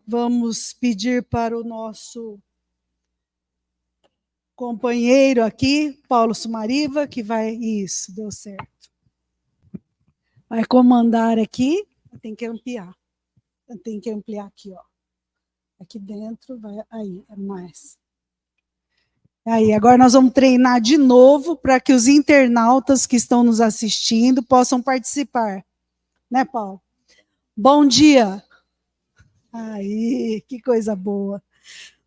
Vamos pedir para o nosso companheiro aqui, Paulo Sumariva, que vai... Isso, deu certo. Vai comandar aqui, tem que ampliar. Tem que ampliar aqui, ó. Aqui dentro, vai aí, é mais. Aí, agora nós vamos treinar de novo para que os internautas que estão nos assistindo possam participar. Né, Paulo? Bom dia. Aí, que coisa boa.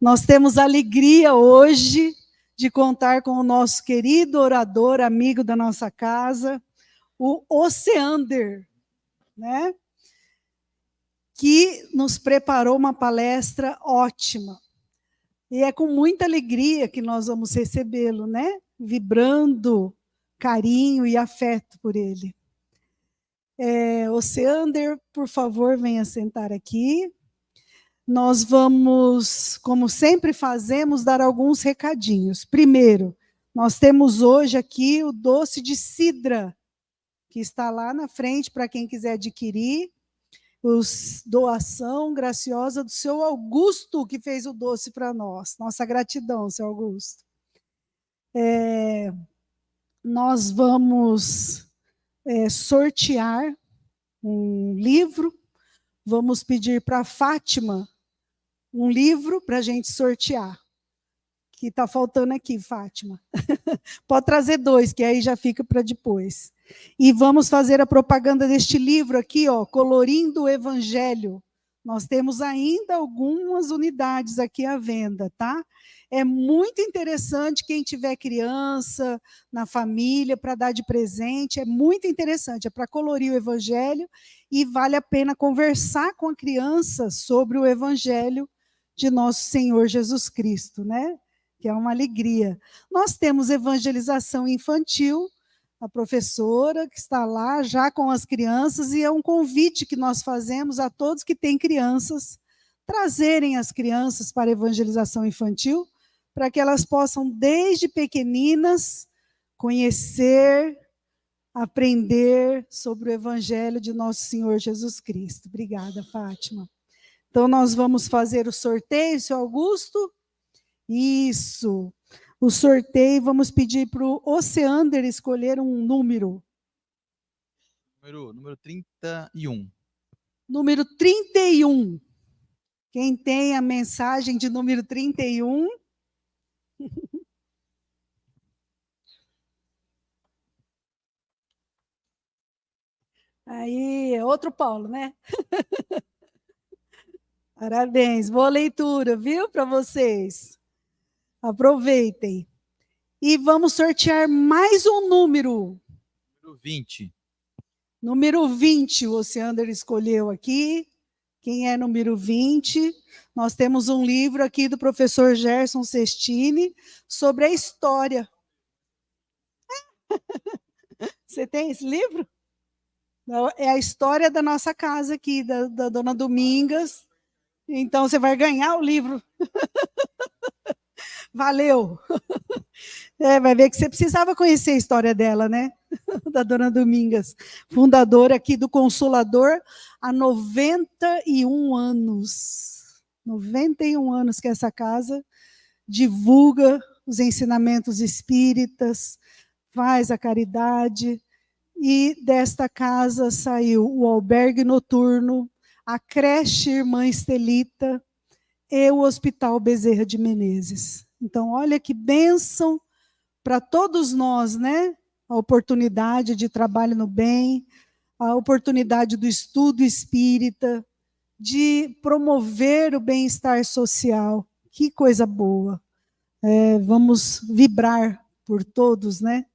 Nós temos alegria hoje de contar com o nosso querido orador, amigo da nossa casa, o Oceander, né? Que nos preparou uma palestra ótima. E é com muita alegria que nós vamos recebê-lo, né? Vibrando carinho e afeto por ele. Oceander, por favor, venha sentar aqui. Nós vamos, como sempre fazemos, dar alguns recadinhos. Primeiro, nós temos hoje aqui o doce de cidra, que está lá na frente para quem quiser adquirir. Doação graciosa do seu Augusto, que fez o doce para nós. Nossa gratidão, seu Augusto. Nós vamos sortear um livro. Vamos pedir para a Fátima um livro para a gente sortear. Que está faltando aqui, Fátima. Pode trazer 2, que aí já fica para depois. E vamos fazer a propaganda deste livro aqui, ó, Colorindo o Evangelho. Nós temos ainda algumas unidades aqui à venda, tá? É muito interessante quem tiver criança na família para dar de presente, é muito interessante, é para colorir o Evangelho e vale a pena conversar com a criança sobre o Evangelho de nosso Senhor Jesus Cristo, né? Que é uma alegria. Nós temos evangelização infantil, a professora que está lá já com as crianças, e é um convite que nós fazemos a todos que têm crianças, trazerem as crianças para a evangelização infantil, para que elas possam, desde pequeninas, conhecer, aprender sobre o Evangelho de nosso Senhor Jesus Cristo. Obrigada, Fátima. Então, nós vamos fazer o sorteio, seu Augusto. Isso. O sorteio, vamos pedir para o Oceander escolher um número. Número 31. Número 31. Quem tem a mensagem de número 31? Aí, outro Paulo, né? Parabéns, boa leitura, viu, para vocês. Aproveitem. E vamos sortear mais um número. Número 20. Número 20, o Oceander escolheu aqui. Quem é número 20? Nós temos um livro aqui do professor Gerson Sestini sobre a história. Você tem esse livro? É a história da nossa casa aqui, da dona Domingas. Então, você vai ganhar o livro. Valeu! Vai ver que você precisava conhecer a história dela, né? Da dona Domingas, fundadora aqui do Consolador há 91 anos. 91 anos que essa casa divulga os ensinamentos espíritas, faz a caridade, e desta casa saiu o albergue noturno, a creche Irmã Estelita e o Hospital Bezerra de Menezes. Então, olha que bênção para todos nós, né? A oportunidade de trabalho no bem, a oportunidade do estudo espírita, de promover o bem-estar social. Que coisa boa. Vamos vibrar por todos, né?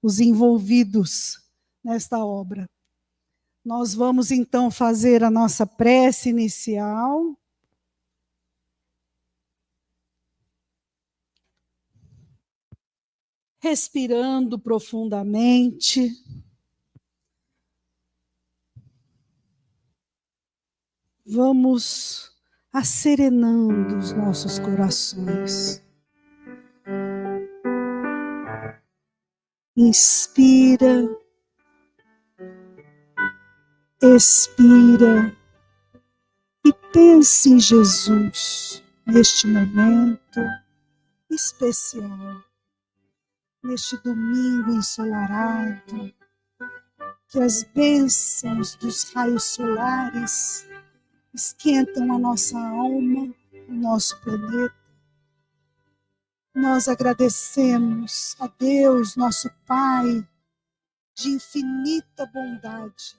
Os envolvidos nesta obra. Nós vamos, então, fazer a nossa prece inicial. Respirando profundamente. Vamos asserenando os nossos corações. Inspira, expira e pense em Jesus neste momento especial, neste domingo ensolarado, que as bênçãos dos raios solares esquentam a nossa alma, o nosso planeta. Nós agradecemos a Deus, nosso Pai, de infinita bondade,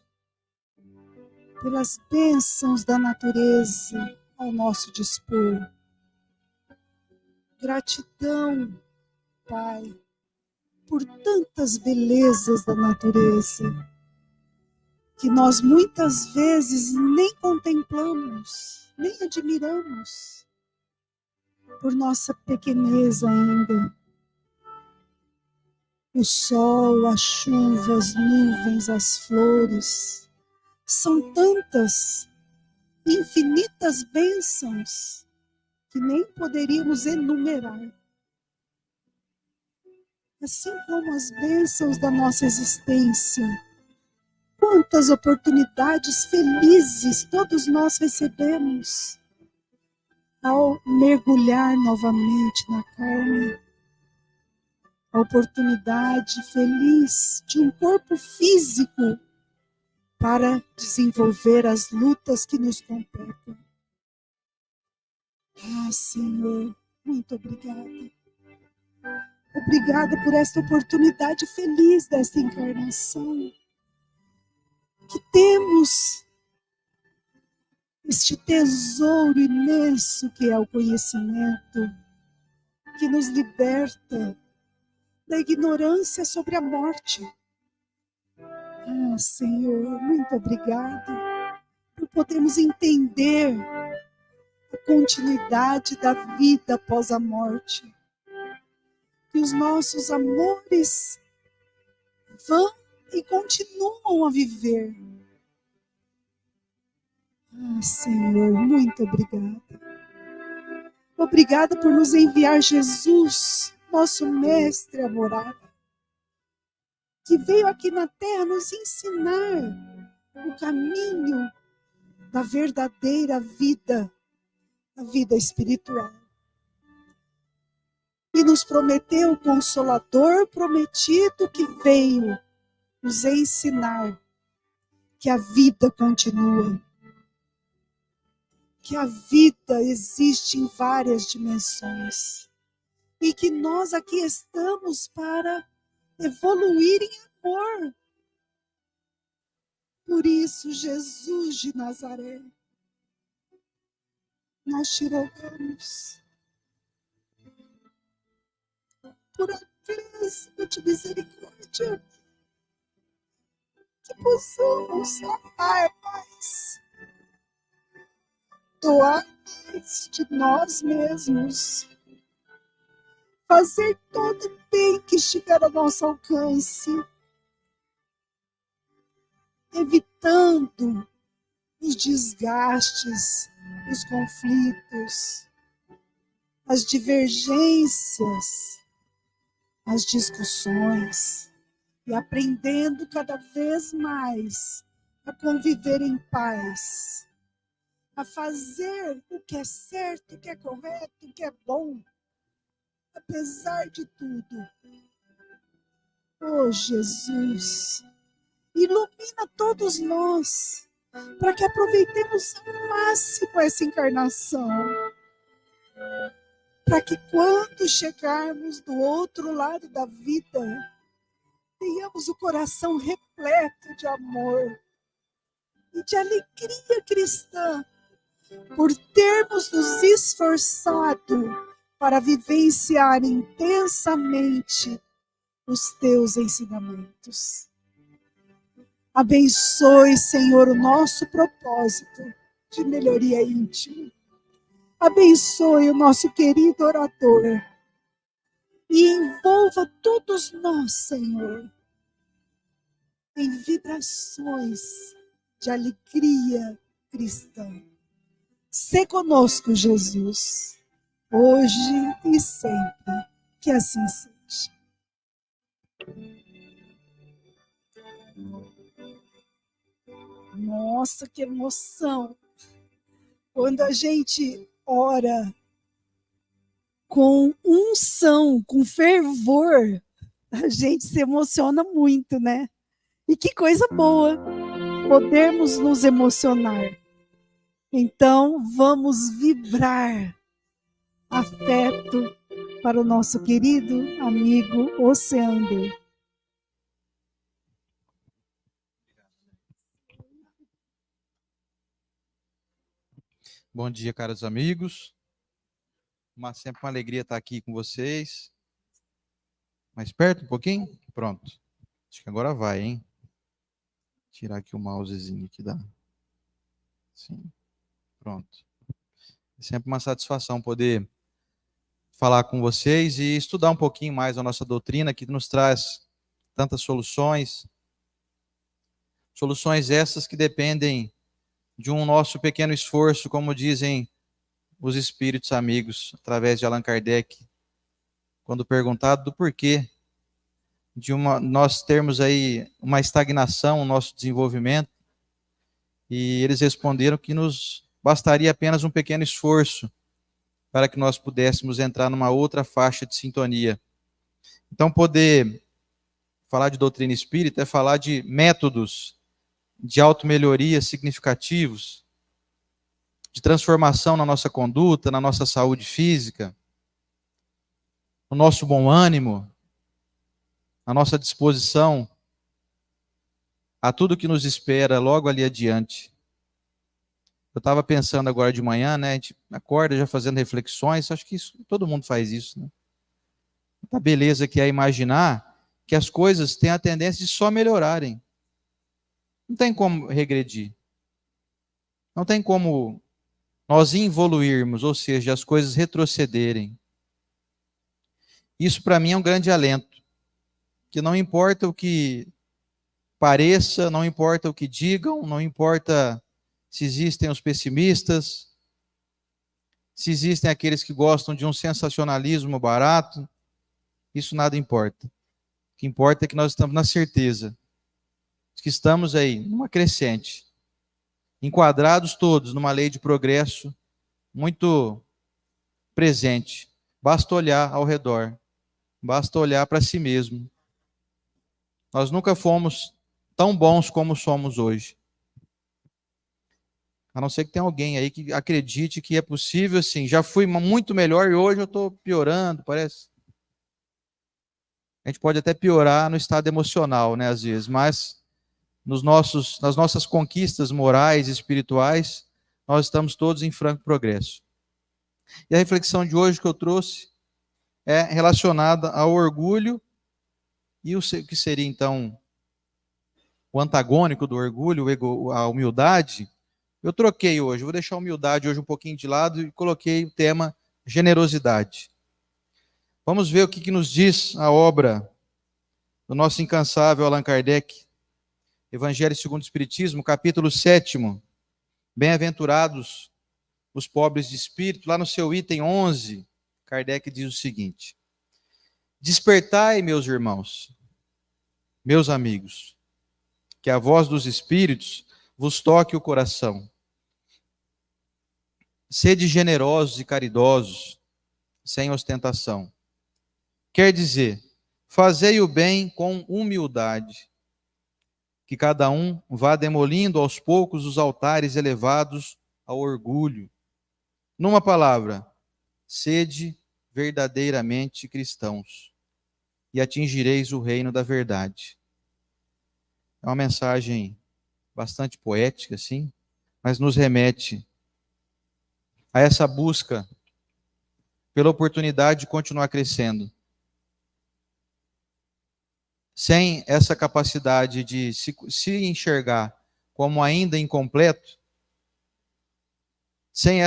pelas bênçãos da natureza ao nosso dispor. Gratidão, Pai, por tantas belezas da natureza, que nós muitas vezes nem contemplamos, nem admiramos, por nossa pequeneza ainda. O sol, a chuva, as nuvens, as flores, são tantas, infinitas bênçãos, que nem poderíamos enumerar. Assim como as bênçãos da nossa existência, quantas oportunidades felizes todos nós recebemos ao mergulhar novamente na carne. A oportunidade feliz de um corpo físico para desenvolver as lutas que nos competem. Ah, Senhor, muito obrigada. Obrigada por esta oportunidade feliz desta encarnação. Que temos este tesouro imenso que é o conhecimento, que nos liberta da ignorância sobre a morte. Ah, Senhor, muito obrigada por podermos entender a continuidade da vida após a morte. Que os nossos amores vão e continuam a viver. Ah, Senhor, muito obrigada. Obrigada por nos enviar Jesus, nosso mestre amorado, que veio aqui na terra nos ensinar o caminho da verdadeira vida, a vida espiritual. E nos prometeu o Consolador prometido que veio nos ensinar que a vida continua, que a vida existe em várias dimensões e que nós aqui estamos para evoluir em amor. Por isso, Jesus de Nazaré, nós te rogamos por acréscimo de misericórdia, que possamos amar mais, doar mais de nós mesmos, fazer todo o bem que estiver ao nosso alcance, evitando os desgastes, os conflitos, as divergências, as discussões, e aprendendo cada vez mais a conviver em paz, a fazer o que é certo, o que é correto, o que é bom, apesar de tudo. Oh, Jesus, ilumina todos nós, para que aproveitemos ao máximo essa encarnação, para que quando chegarmos do outro lado da vida, tenhamos o coração repleto de amor e de alegria cristã, por termos nos esforçado para vivenciar intensamente os teus ensinamentos. Abençoe, Senhor, o nosso propósito de melhoria íntima. Abençoe o nosso querido orador e envolva todos nós, Senhor, em vibrações de alegria cristã. Sê conosco, Jesus, hoje e sempre, que assim seja. Nossa, que emoção! Quando a gente ora com unção, com fervor, a gente se emociona muito, né? E que coisa boa podermos nos emocionar. Então, vamos vibrar afeto para o nosso querido amigo Oceander. Bom dia, caros amigos. Sempre uma alegria estar aqui com vocês. Mais perto um pouquinho? Pronto. Acho que agora vai, hein? Tirar aqui o mousezinho aqui da... Sim. Pronto. É sempre uma satisfação poder falar com vocês e estudar um pouquinho mais a nossa doutrina, que nos traz tantas soluções. Soluções essas que dependem de um nosso pequeno esforço, como dizem os espíritos amigos, através de Allan Kardec, quando perguntado do porquê de nós termos aí uma estagnação no nosso desenvolvimento, e eles responderam que nos bastaria apenas um pequeno esforço para que nós pudéssemos entrar numa outra faixa de sintonia. Então, poder falar de doutrina espírita é falar de métodos de automelhoria significativos, de transformação na nossa conduta, na nossa saúde física, no nosso bom ânimo, na nossa disposição a tudo que nos espera logo ali adiante. Eu estava pensando agora de manhã, né? A gente acorda já fazendo reflexões, acho que todo mundo faz isso, né? A beleza que é imaginar que as coisas têm a tendência de só melhorarem. Não tem como regredir. Não tem como nós evoluirmos, ou seja, as coisas retrocederem. Isso para mim é um grande alento, que não importa o que pareça, não importa o que digam, não importa se existem os pessimistas, se existem aqueles que gostam de um sensacionalismo barato, isso nada importa. O que importa é que nós estamos na certeza de que estamos aí numa crescente, enquadrados todos numa lei de progresso muito presente. Basta olhar ao redor, basta olhar para si mesmo. Nós nunca fomos tão bons como somos hoje. A não ser que tenha alguém aí que acredite que é possível, assim, já fui muito melhor e hoje eu estou piorando, parece. A gente pode até piorar no estado emocional, né, às vezes, mas nas nossas conquistas morais e espirituais, nós estamos todos em franco progresso. E a reflexão de hoje que eu trouxe é relacionada ao orgulho e o que seria, então, o antagônico do orgulho, a humildade. Eu troquei hoje, vou deixar a humildade hoje um pouquinho de lado e coloquei o tema generosidade. Vamos ver o que nos diz a obra do nosso incansável Allan Kardec, Evangelho segundo o Espiritismo, capítulo 7, Bem-aventurados os pobres de espírito, lá no seu item 11, Kardec diz o seguinte: despertai, meus irmãos, meus amigos, que a voz dos espíritos vos toque o coração. Sede generosos e caridosos, sem ostentação. Quer dizer, fazei o bem com humildade, que cada um vá demolindo aos poucos os altares elevados ao orgulho. Numa palavra, sede verdadeiramente cristãos, e atingireis o reino da verdade. É uma mensagem bastante poética, sim, mas nos remete a essa busca pela oportunidade de continuar crescendo. Sem essa capacidade de se enxergar como ainda incompleto, sem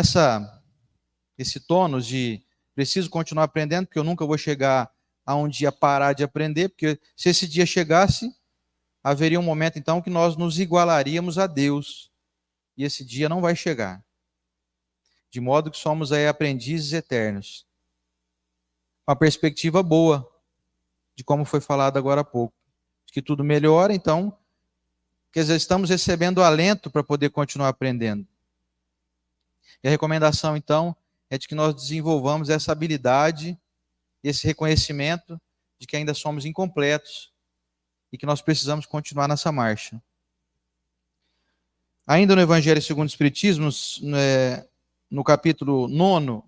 esse tônus de preciso continuar aprendendo, porque eu nunca vou chegar a um dia parar de aprender, porque se esse dia chegasse, haveria um momento então que nós nos igualaríamos a Deus, e esse dia não vai chegar. De modo que somos aí aprendizes eternos. Uma perspectiva boa, de como foi falado agora há pouco. Que tudo melhora, então, quer dizer, estamos recebendo alento para poder continuar aprendendo. E a recomendação, então, é de que nós desenvolvamos essa habilidade, esse reconhecimento de que ainda somos incompletos e que nós precisamos continuar nessa marcha. Ainda no Evangelho segundo o Espiritismo, no capítulo 9,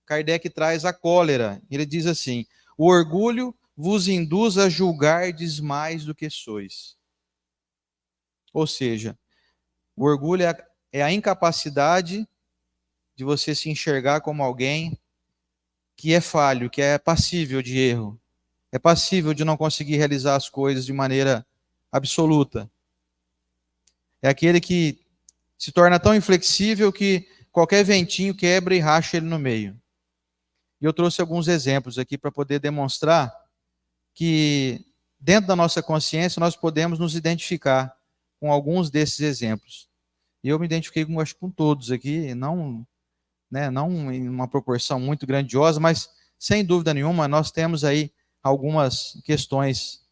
Kardec traz a cólera. Ele diz assim: o orgulho vos induz a julgardes mais do que sois. Ou seja, o orgulho é a incapacidade de você se enxergar como alguém que é falho, que é passível de erro, é passível de não conseguir realizar as coisas de maneira absoluta. É aquele que se torna tão inflexível que qualquer ventinho quebra e racha ele no meio. E eu trouxe alguns exemplos aqui para poder demonstrar que dentro da nossa consciência nós podemos nos identificar com alguns desses exemplos. E eu me identifiquei acho que com todos aqui, não em uma proporção muito grandiosa, mas sem dúvida nenhuma nós temos aí algumas questões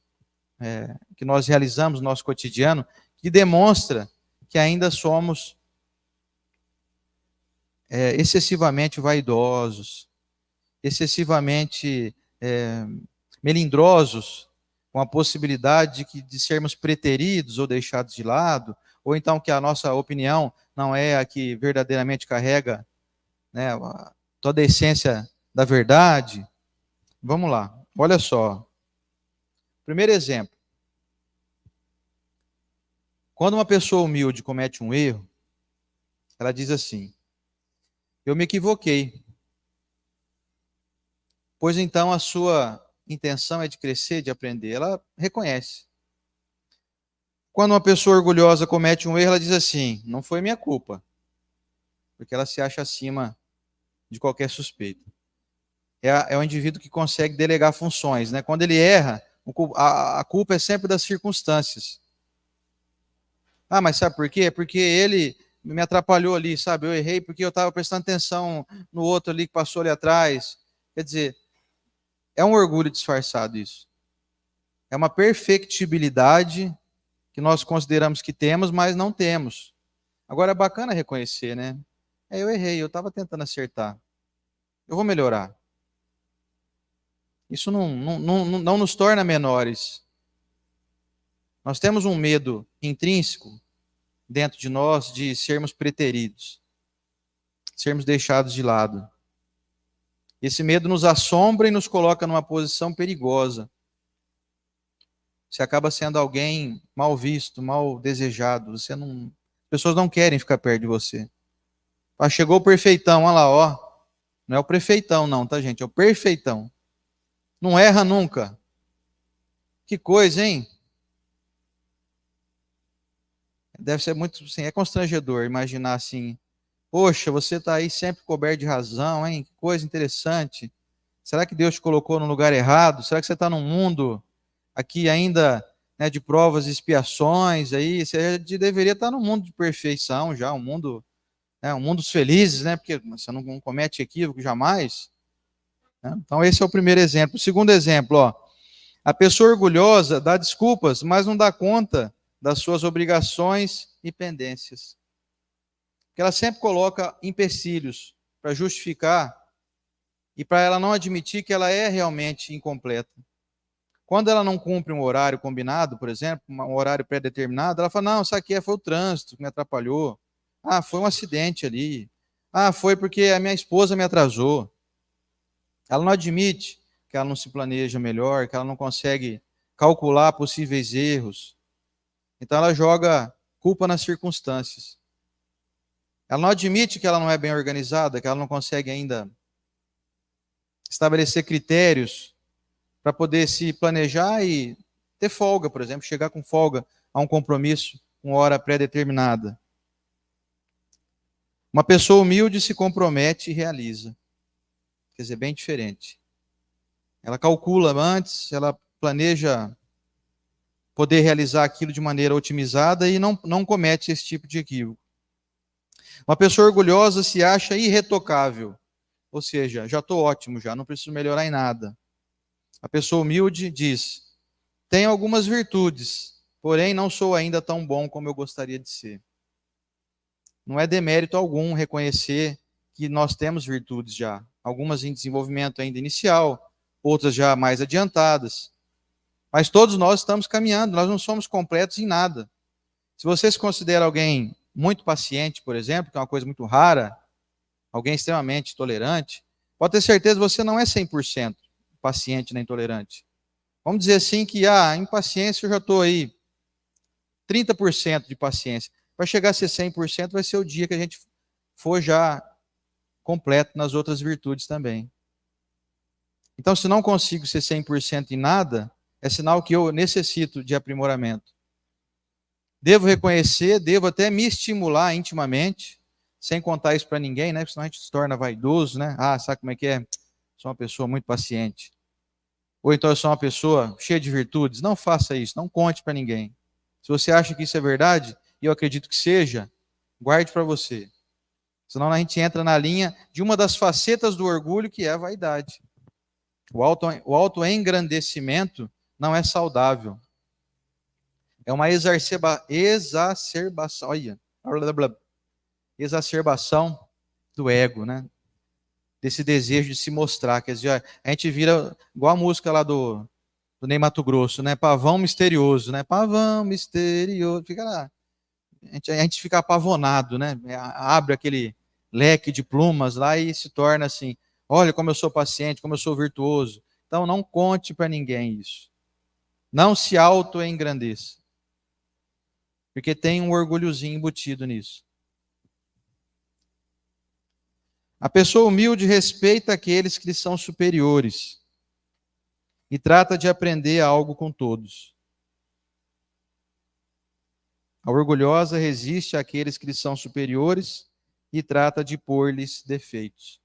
que nós realizamos no nosso cotidiano que demonstra que ainda somos excessivamente vaidosos, excessivamente melindrosos, com a possibilidade de sermos preteridos ou deixados de lado, ou então que a nossa opinião não é a que verdadeiramente carrega, né, toda a essência da verdade. Vamos lá, olha só. Primeiro exemplo. Quando uma pessoa humilde comete um erro, ela diz assim: eu me equivoquei. Pois então a sua intenção é de crescer, de aprender. Ela reconhece. Quando uma pessoa orgulhosa comete um erro, ela diz assim: não foi minha culpa. Porque ela se acha acima de qualquer suspeita. É o indivíduo que consegue delegar funções, né? Quando ele erra, a culpa é sempre das circunstâncias. Ah, mas sabe por quê? É porque ele me atrapalhou ali, sabe? Eu errei porque eu estava prestando atenção no outro ali que passou ali atrás. Quer dizer, é um orgulho disfarçado isso. É uma perfectibilidade que nós consideramos que temos, mas não temos. Agora é bacana reconhecer, né? Eu errei, eu estava tentando acertar. Eu vou melhorar. Isso não nos torna menores. Nós temos um medo intrínseco dentro de nós de sermos preteridos, sermos deixados de lado. Esse medo nos assombra e nos coloca numa posição perigosa. Você acaba sendo alguém mal visto, mal desejado. As pessoas não querem ficar perto de você. Ah, chegou o perfeitão, olha lá, ó. Não é o prefeitão, não, tá, gente? É o perfeitão. Não erra nunca. Que coisa, hein? Deve ser muito, assim, é constrangedor imaginar assim: poxa, você está aí sempre coberto de razão, hein? Que coisa interessante. Será que Deus te colocou no lugar errado? Será que você está num mundo aqui ainda, né, de provas e expiações? Aí você deveria estar num mundo de perfeição já, um mundo dos felizes, né? Porque você não comete equívoco jamais. Né? Então esse é o primeiro exemplo. O segundo exemplo, ó, a pessoa orgulhosa dá desculpas, mas não dá conta das suas obrigações e pendências. Porque ela sempre coloca empecilhos para justificar e para ela não admitir que ela é realmente incompleta. Quando ela não cumpre um horário combinado, por exemplo, um horário pré-determinado, ela fala: não, isso aqui foi o trânsito que me atrapalhou. Ah, foi um acidente ali. Ah, foi porque a minha esposa me atrasou. Ela não admite que ela não se planeja melhor, que ela não consegue calcular possíveis erros. Então ela joga culpa nas circunstâncias. Ela não admite que ela não é bem organizada, que ela não consegue ainda estabelecer critérios para poder se planejar e ter folga, por exemplo, chegar com folga a um compromisso com hora pré-determinada. Uma pessoa humilde se compromete e realiza. Quer dizer, bem diferente. Ela calcula antes, ela planeja poder realizar aquilo de maneira otimizada e não comete esse tipo de equívoco. Uma pessoa orgulhosa se acha irretocável, ou seja, já estou ótimo, já não preciso melhorar em nada. A pessoa humilde diz: tenho algumas virtudes, porém não sou ainda tão bom como eu gostaria de ser. Não é demérito algum reconhecer que nós temos virtudes já, algumas em desenvolvimento ainda inicial, outras já mais adiantadas. Mas todos nós estamos caminhando, nós não somos completos em nada. Se você se considera alguém muito paciente, por exemplo, que é uma coisa muito rara, alguém extremamente tolerante, pode ter certeza que você não é 100% paciente nem tolerante. Vamos dizer assim que, em paciência eu já estou aí 30% de paciência. Para chegar a ser 100% vai ser o dia que a gente for já completo nas outras virtudes também. Então, se não consigo ser 100% em nada, é sinal que eu necessito de aprimoramento. Devo reconhecer, devo até me estimular intimamente, sem contar isso para ninguém, né? Porque senão a gente se torna vaidoso, né? Sabe como é que é? Sou uma pessoa muito paciente. Ou então eu sou uma pessoa cheia de virtudes. Não faça isso, não conte para ninguém. Se você acha que isso é verdade, e eu acredito que seja, guarde para você. Senão a gente entra na linha de uma das facetas do orgulho, que é a vaidade. O autoengrandecimento não é saudável. É uma exacerbação, olha, exacerbação do ego, né? Desse desejo de se mostrar. Quer dizer, a gente vira igual a música lá do Ney Matogrosso, né? Pavão misterioso, né? Pavão misterioso. Fica lá. A gente fica apavonado, né? Abre aquele leque de plumas lá e se torna assim: olha como eu sou paciente, como eu sou virtuoso. Então não conte para ninguém isso. Não se auto-engrandeça. Porque tem um orgulhozinho embutido nisso. A pessoa humilde respeita aqueles que lhe são superiores e trata de aprender algo com todos. A orgulhosa resiste àqueles que lhe são superiores e trata de pôr-lhes defeitos.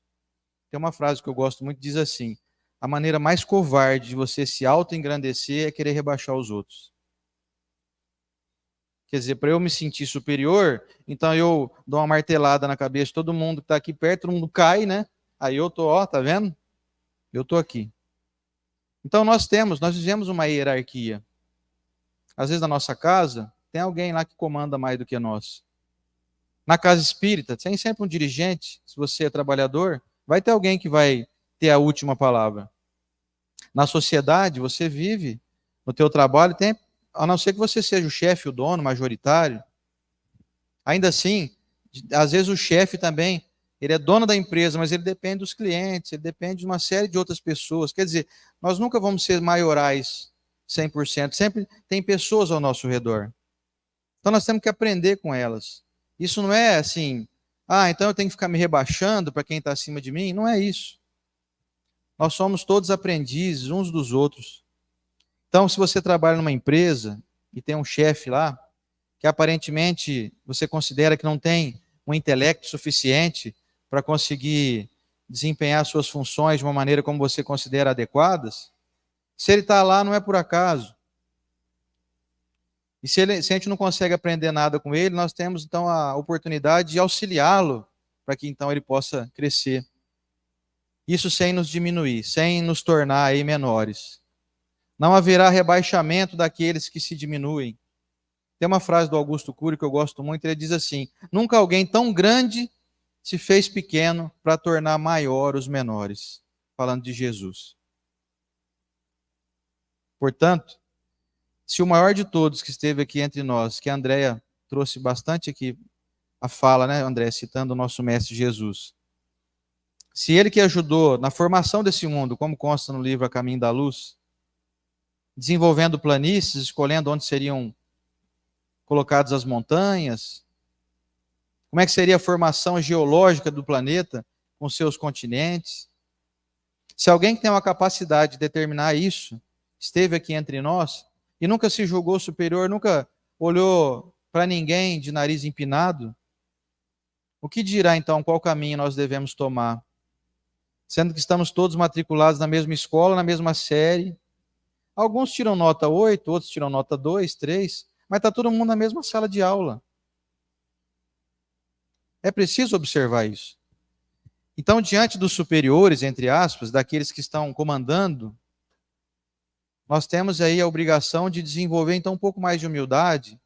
Tem uma frase que eu gosto muito, diz assim: a maneira mais covarde de você se auto-engrandecer é querer rebaixar os outros. Quer dizer, para eu me sentir superior, então eu dou uma martelada na cabeça de todo mundo que está aqui perto, todo mundo cai, né? Aí eu tô, tá vendo? Eu tô aqui. Então nós vivemos uma hierarquia. Às vezes na nossa casa, tem alguém lá que comanda mais do que nós. Na casa espírita, tem sempre um dirigente. Se você é trabalhador, vai ter alguém que vai ter a última palavra. Na sociedade, você vive, no teu trabalho, tem, a não ser que você seja o chefe, o dono, majoritário. Ainda assim, às vezes o chefe também, ele é dono da empresa, mas ele depende dos clientes, ele depende de uma série de outras pessoas. Quer dizer, nós nunca vamos ser maiorais 100%, sempre tem pessoas ao nosso redor. Então nós temos que aprender com elas. Isso não é assim, então eu tenho que ficar me rebaixando para quem está acima de mim. Não é isso. Nós somos todos aprendizes uns dos outros. Então, se você trabalha numa empresa e tem um chefe lá, que aparentemente você considera que não tem um intelecto suficiente para conseguir desempenhar suas funções de uma maneira como você considera adequadas, se ele está lá não é por acaso. E se a gente não consegue aprender nada com ele, nós temos então a oportunidade de auxiliá-lo para que então ele possa crescer. Isso sem nos diminuir, sem nos tornar aí menores. Não haverá rebaixamento daqueles que se diminuem. Tem uma frase do Augusto Cury que eu gosto muito, ele diz assim: nunca alguém tão grande se fez pequeno para tornar maior os menores. Falando de Jesus. Portanto, se o maior de todos que esteve aqui entre nós, que a Andréia trouxe bastante aqui a fala, né, André, citando o nosso mestre Jesus. Se ele que ajudou na formação desse mundo, como consta no livro A Caminho da Luz, desenvolvendo planícies, escolhendo onde seriam colocadas as montanhas, como é que seria a formação geológica do planeta com seus continentes. Se alguém que tem uma capacidade de determinar isso, esteve aqui entre nós e nunca se julgou superior, nunca olhou para ninguém de nariz empinado, o que dirá então qual caminho nós devemos tomar? Sendo que estamos todos matriculados na mesma escola, na mesma série. Alguns tiram nota 8, outros tiram nota 2, 3, mas está todo mundo na mesma sala de aula. É preciso observar isso. Então, diante dos superiores, entre aspas, daqueles que estão comandando, nós temos aí a obrigação de desenvolver então um pouco mais de humildade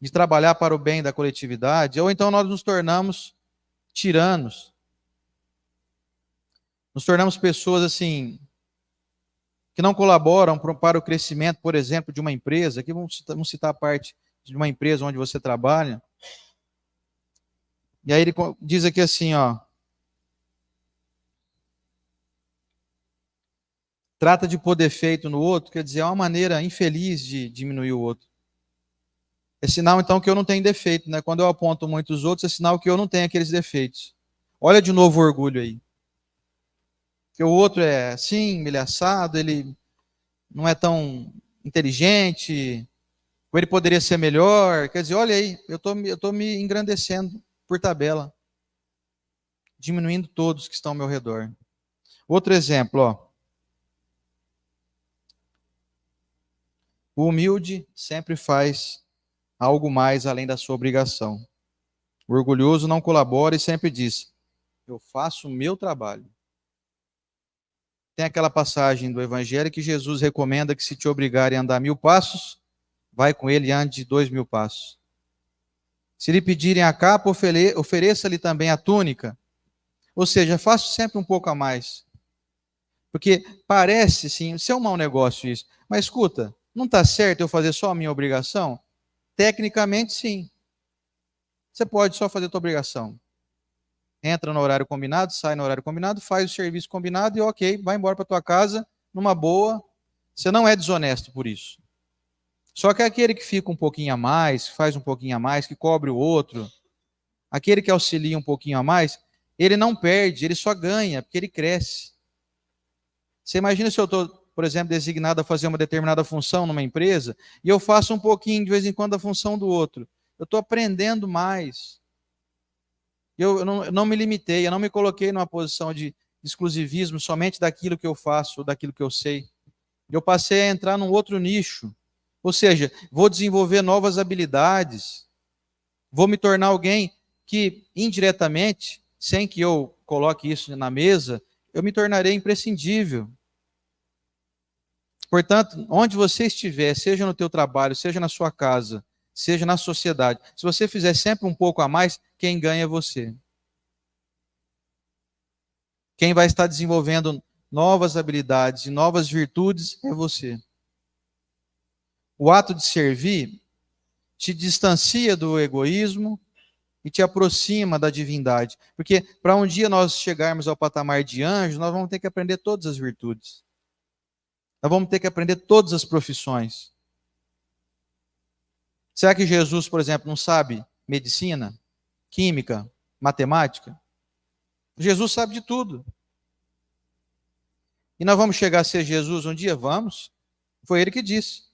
de trabalhar para o bem da coletividade, ou então nós nos tornamos tiranos. Nos tornamos pessoas assim que não colaboram para o crescimento, por exemplo, de uma empresa. Aqui vamos citar a parte de uma empresa onde você trabalha. E aí ele diz aqui assim, ó. Trata de pôr defeito no outro, quer dizer, é uma maneira infeliz de diminuir o outro. É sinal, então, que eu não tenho defeito, né? Quando eu aponto muito os outros, é sinal que eu não tenho aqueles defeitos. Olha de novo o orgulho aí. Que o outro é assim, ele é assado, ele não é tão inteligente, ou ele poderia ser melhor. Quer dizer, olha aí, eu tô me engrandecendo por tabela, diminuindo todos que estão ao meu redor. Outro exemplo, ó. O humilde sempre faz algo mais além da sua obrigação. O orgulhoso não colabora e sempre diz: eu faço o meu trabalho. Tem aquela passagem do Evangelho que Jesus recomenda que se te obrigarem a andar 1000 passos, vai com ele e ande 2000 passos. Se lhe pedirem a capa, ofereça-lhe também a túnica. Ou seja, faço sempre um pouco a mais. Porque parece, sim, ser um mau negócio isso. Mas escuta, não está certo eu fazer só a minha obrigação? Tecnicamente, sim. Você pode só fazer a tua obrigação. Entra no horário combinado, sai no horário combinado, faz o serviço combinado e ok, vai embora para tua casa numa boa. Você não é desonesto por isso. Só que aquele que fica um pouquinho a mais, que faz um pouquinho a mais, que cobre o outro, aquele que auxilia um pouquinho a mais, ele não perde, ele só ganha, porque ele cresce. Você imagina se eu estou, por exemplo, designado a fazer uma determinada função numa empresa e eu faço um pouquinho de vez em quando a função do outro. Eu estou aprendendo mais. Eu não me limitei, eu não me coloquei numa posição de exclusivismo somente daquilo que eu faço, ou daquilo que eu sei. Eu passei a entrar num outro nicho. Ou seja, vou desenvolver novas habilidades, vou me tornar alguém que, indiretamente, sem que eu coloque isso na mesa, eu me tornarei imprescindível. Portanto, onde você estiver, seja no teu trabalho, seja na sua casa, seja na sociedade, se você fizer sempre um pouco a mais, quem ganha é você. Quem vai estar desenvolvendo novas habilidades e novas virtudes é você. O ato de servir te distancia do egoísmo e te aproxima da divindade. Porque para um dia nós chegarmos ao patamar de anjo, nós vamos ter que aprender todas as virtudes. Nós vamos ter que aprender todas as profissões. Será que Jesus, por exemplo, não sabe medicina, química, matemática? Jesus sabe de tudo. E nós vamos chegar a ser Jesus um dia? Vamos. Foi ele que disse.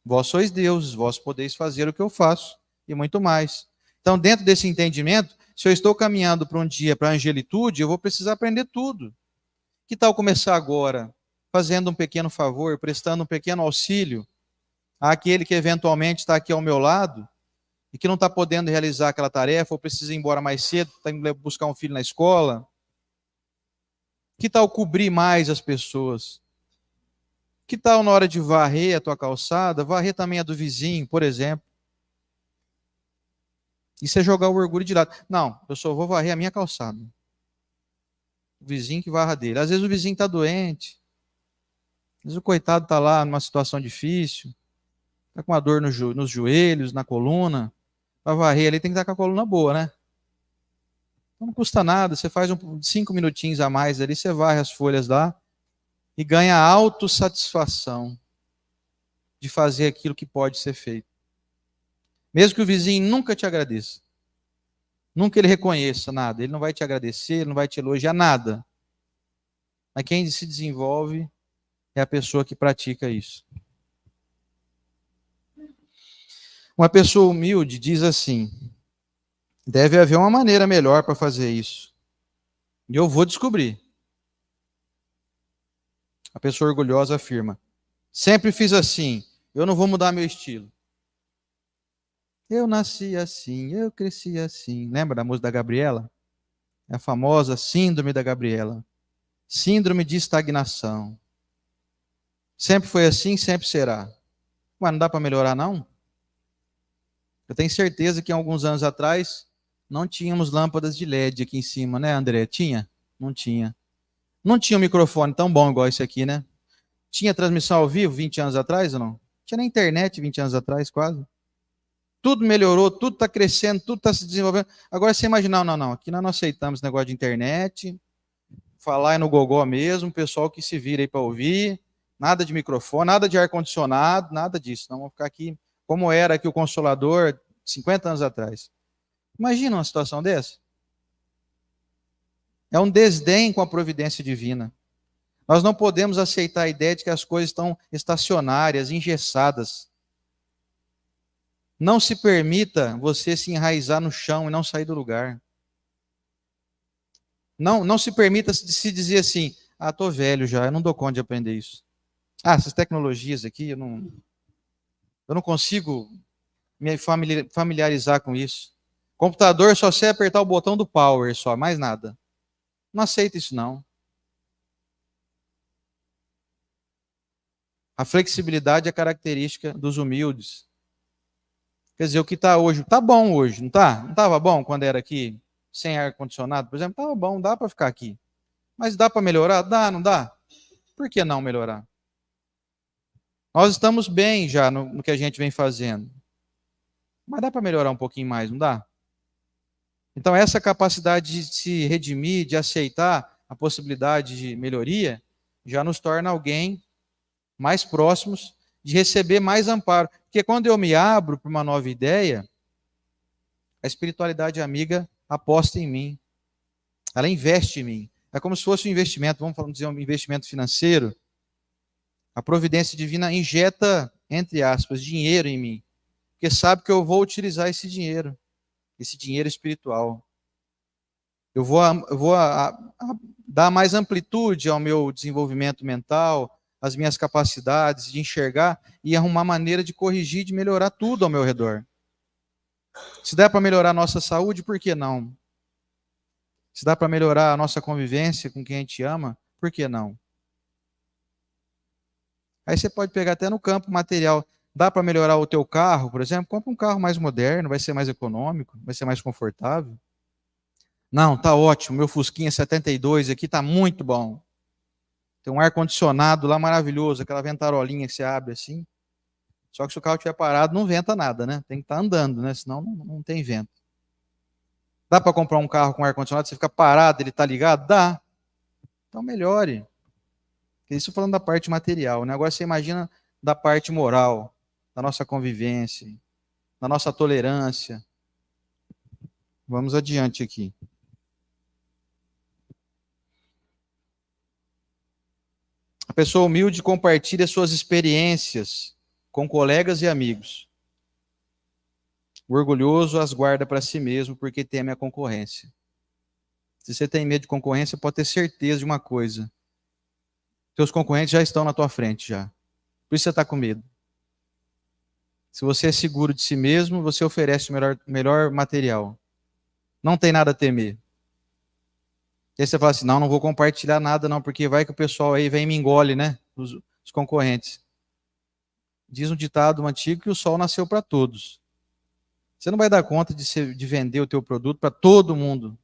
Vós sois deuses, vós podeis fazer o que eu faço, e muito mais. Então, dentro desse entendimento, se eu estou caminhando para um dia para a angelitude, eu vou precisar aprender tudo. Que tal começar agora, fazendo um pequeno favor, prestando um pequeno auxílio àquele que eventualmente está aqui ao meu lado e que não está podendo realizar aquela tarefa, ou precisa ir embora mais cedo, está indo buscar um filho na escola? Que tal cobrir mais as pessoas? Que tal na hora de varrer a tua calçada, varrer também a do vizinho, por exemplo? Isso é jogar o orgulho de lado. Não, eu só vou varrer a minha calçada. O vizinho que varra dele. Às vezes o vizinho está doente. Às vezes o coitado está lá numa situação difícil. Está com uma dor nos joelhos, na coluna. Para varrer ali tem que estar com a coluna boa, né? Então não custa nada. Você faz 5 minutinhos a mais ali, você varre as folhas lá e ganha a autossatisfação de fazer aquilo que pode ser feito. Mesmo que o vizinho nunca te agradeça. Nunca ele reconheça nada. Ele não vai te agradecer, ele não vai te elogiar nada. Mas quem se desenvolve é a pessoa que pratica isso. Uma pessoa humilde diz assim: deve haver uma maneira melhor para fazer isso. E eu vou descobrir. A pessoa orgulhosa afirma: sempre fiz assim, eu não vou mudar meu estilo. Eu nasci assim, eu cresci assim. Lembra da música da Gabriela? É a famosa síndrome da Gabriela. Síndrome de estagnação. Sempre foi assim, sempre será. Mas não dá para melhorar, não? Eu tenho certeza que alguns anos atrás não tínhamos lâmpadas de LED aqui em cima, né, André? Tinha? Não tinha. Não tinha um microfone tão bom igual esse aqui, né? Tinha transmissão ao vivo 20 anos atrás ou não? Tinha na internet 20 anos atrás, quase. Tudo melhorou, tudo está crescendo, tudo está se desenvolvendo. Agora você imaginar, não, aqui nós não aceitamos negócio de internet, falar é no gogó mesmo, o pessoal que se vira aí para ouvir, nada de microfone, nada de ar-condicionado, nada disso. Não vamos ficar aqui como era aqui o Consolador 50 anos atrás. Imagina uma situação dessa. É um desdém com a providência divina. Nós não podemos aceitar a ideia de que as coisas estão estacionárias, engessadas. Não se permita você se enraizar no chão e não sair do lugar. Não se permita se dizer assim, estou velho já, eu não dou conta de aprender isso. Essas tecnologias aqui, eu não consigo me familiarizar com isso. Computador só sei apertar o botão do power só, mais nada. Não aceita isso não. A flexibilidade é característica dos humildes. Quer dizer, o que está hoje, está bom hoje, não está? Não estava bom quando era aqui, sem ar-condicionado, por exemplo? Estava bom, dá para ficar aqui. Mas dá para melhorar? Dá, não dá? Por que não melhorar? Nós estamos bem já no que a gente vem fazendo. Mas dá para melhorar um pouquinho mais, não dá? Então, essa capacidade de se redimir, de aceitar a possibilidade de melhoria, já nos torna alguém mais próximos de receber mais amparo. Porque quando eu me abro para uma nova ideia, a espiritualidade amiga aposta em mim. Ela investe em mim. É como se fosse um investimento, vamos dizer, um investimento financeiro. A providência divina injeta, entre aspas, dinheiro em mim. Porque sabe que eu vou utilizar esse dinheiro espiritual. Eu vou dar mais amplitude ao meu desenvolvimento mental, às minhas capacidades de enxergar e arrumar maneira de corrigir, de melhorar tudo ao meu redor. Se dá para melhorar a nossa saúde, por que não? Se dá para melhorar a nossa convivência com quem a gente ama, por que não? Aí você pode pegar até no campo material. Dá para melhorar o teu carro, por exemplo? Compra um carro mais moderno, vai ser mais econômico, vai ser mais confortável. Não, tá ótimo. Meu Fusquinha 72 aqui tá muito bom. Tem um ar-condicionado lá maravilhoso, aquela ventarolinha que você abre assim. Só que se o carro estiver parado, não venta nada, né? Tem que estar andando, né? Senão não tem vento. Dá para comprar um carro com ar-condicionado, você fica parado, ele está ligado? Dá. Então melhore. Isso falando da parte material, né? Agora você imagina da parte moral, da nossa convivência, da nossa tolerância. Vamos adiante aqui. A pessoa humilde compartilha suas experiências com colegas e amigos. O orgulhoso as guarda para si mesmo porque teme a concorrência. Se você tem medo de concorrência, pode ter certeza de uma coisa. Seus concorrentes já estão na tua frente já. Por isso você está com medo. Se você é seguro de si mesmo, você oferece o melhor material. Não tem nada a temer. E aí você fala assim, não vou compartilhar nada não, porque vai que o pessoal aí vem e me engole, né? Os concorrentes. Diz um ditado antigo que o sol nasceu para todos. Você não vai dar conta de vender o teu produto para todo mundo.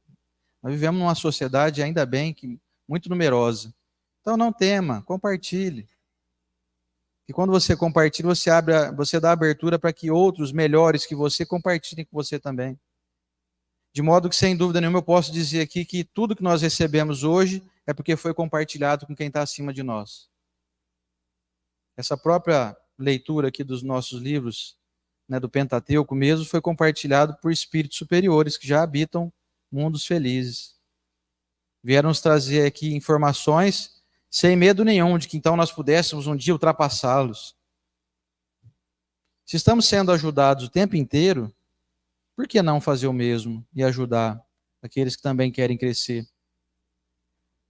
Nós vivemos numa sociedade, ainda bem, muito numerosa. Então não tema, compartilhe. E quando você compartilha, você dá abertura para que outros melhores que você compartilhem com você também. De modo que, sem dúvida nenhuma, eu posso dizer aqui que tudo que nós recebemos hoje é porque foi compartilhado com quem está acima de nós. Essa própria leitura aqui dos nossos livros, né, do Pentateuco mesmo, foi compartilhado por espíritos superiores que já habitam mundos felizes. Vieram nos trazer aqui informações sem medo nenhum de que então nós pudéssemos um dia ultrapassá-los. Se estamos sendo ajudados o tempo inteiro, por que não fazer o mesmo e ajudar aqueles que também querem crescer?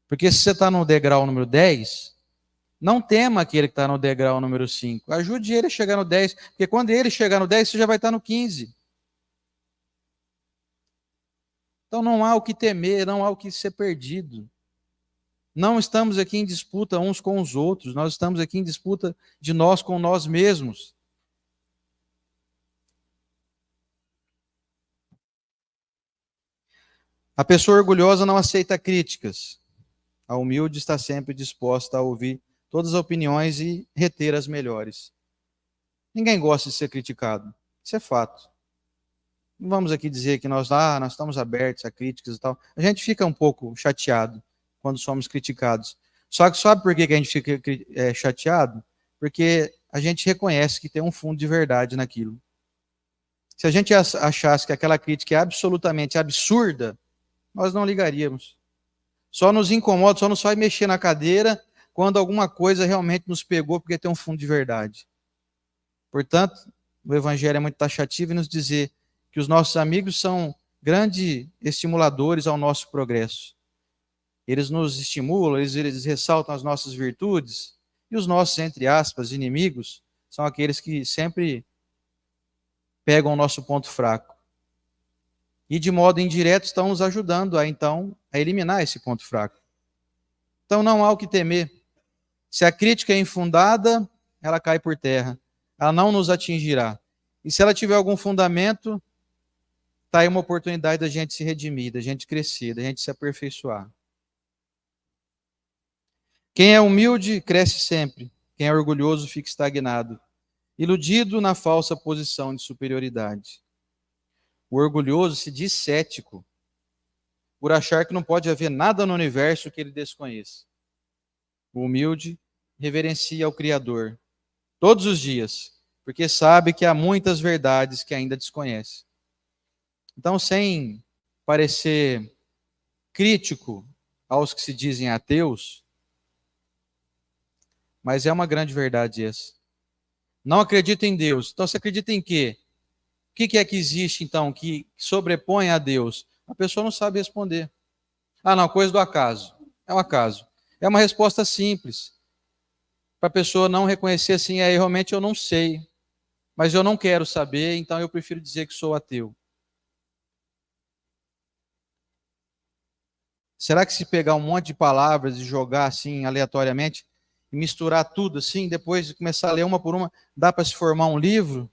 Porque se você está no degrau número 10, não tema aquele que está no degrau número 5. Ajude ele a chegar no 10, porque quando ele chegar no 10, você já vai estar no 15. Então não há o que temer, não há o que ser perdido. Não estamos aqui em disputa uns com os outros, nós estamos aqui em disputa de nós com nós mesmos. A pessoa orgulhosa não aceita críticas. A humilde está sempre disposta a ouvir todas as opiniões e reter as melhores. Ninguém gosta de ser criticado. Isso é fato. Não vamos aqui dizer que nós estamos abertos a críticas e tal. A gente fica um pouco chateado quando somos criticados. Só que sabe por que a gente fica chateado? Porque a gente reconhece que tem um fundo de verdade naquilo. Se a gente achasse que aquela crítica é absolutamente absurda, nós não ligaríamos. Só nos incomoda, só nos faz mexer na cadeira quando alguma coisa realmente nos pegou porque tem um fundo de verdade. Portanto, o Evangelho é muito taxativo em nos dizer que os nossos amigos são grandes estimuladores ao nosso progresso. Eles nos estimulam, eles ressaltam as nossas virtudes, e os nossos, entre aspas, inimigos, são aqueles que sempre pegam o nosso ponto fraco. E de modo indireto estão nos ajudando a eliminar esse ponto fraco. Então não há o que temer. Se a crítica é infundada, ela cai por terra. Ela não nos atingirá. E se ela tiver algum fundamento, está aí uma oportunidade da gente se redimir, da gente crescer, da gente se aperfeiçoar. Quem é humilde, cresce sempre. Quem é orgulhoso, fica estagnado, iludido na falsa posição de superioridade. O orgulhoso se diz cético, por achar que não pode haver nada no universo que ele desconheça. O humilde reverencia ao Criador todos os dias, porque sabe que há muitas verdades que ainda desconhece. Então, sem parecer crítico aos que se dizem ateus, mas é uma grande verdade essa. Não acredita em Deus. Então, você acredita em quê? O que é que existe, então, que sobrepõe a Deus? A pessoa não sabe responder. Ah, não, coisa do acaso. É um acaso. É uma resposta simples. Para a pessoa não reconhecer assim, realmente eu não sei. Mas eu não quero saber, então eu prefiro dizer que sou ateu. Será que se pegar um monte de palavras e jogar assim aleatoriamente, e misturar tudo assim, depois de começar a ler uma por uma, dá para se formar um livro?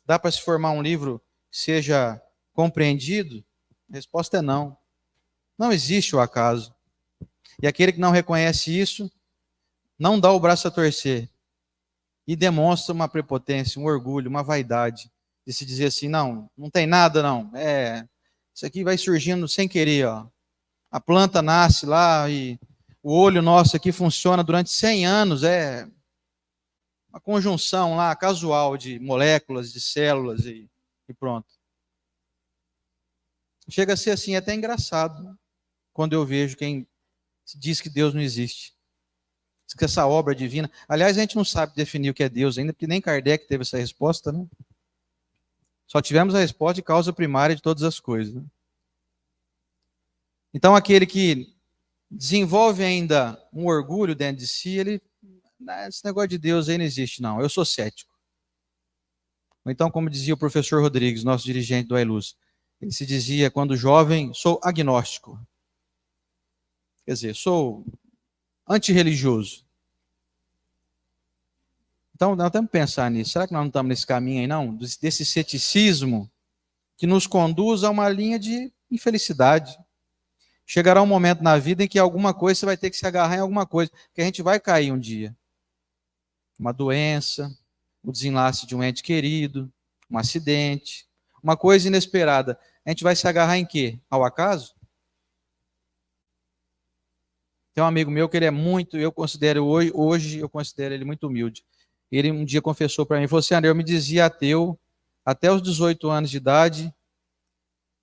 Dá para se formar um livro que seja compreendido? A resposta é não. Não existe o acaso. E aquele que não reconhece isso, não dá o braço a torcer. E demonstra uma prepotência, um orgulho, uma vaidade. De se dizer assim, não tem nada não. Isso aqui vai surgindo sem querer, ó. A planta nasce lá e o olho nosso aqui funciona durante 100 anos. É uma conjunção lá, casual, de moléculas, de células e pronto. Chega a ser assim até engraçado quando eu vejo quem diz que Deus não existe. Diz que essa obra divina... Aliás, a gente não sabe definir o que é Deus ainda, porque nem Kardec teve essa resposta, né? Só tivemos a resposta de causa primária de todas as coisas. Né? Então, aquele que desenvolve ainda um orgulho dentro de si, esse negócio de Deus aí não existe, não. Eu sou cético. Ou então, como dizia o professor Rodrigues, nosso dirigente do Ailuz, ele se dizia, quando jovem, sou agnóstico. Quer dizer, sou antirreligioso. Então, nós temos que pensar nisso. Será que nós não estamos nesse caminho aí, não? Desse ceticismo que nos conduz a uma linha de infelicidade. Chegará um momento na vida em que alguma coisa você vai ter que se agarrar em alguma coisa, que a gente vai cair um dia. Uma doença, o desenlace de um ente querido, um acidente, uma coisa inesperada. A gente vai se agarrar em quê? Ao acaso? Tem um amigo meu que ele é muito, eu considero hoje eu considero ele muito humilde. Ele um dia confessou para mim, falou assim, eu me dizia ateu até os 18 anos de idade,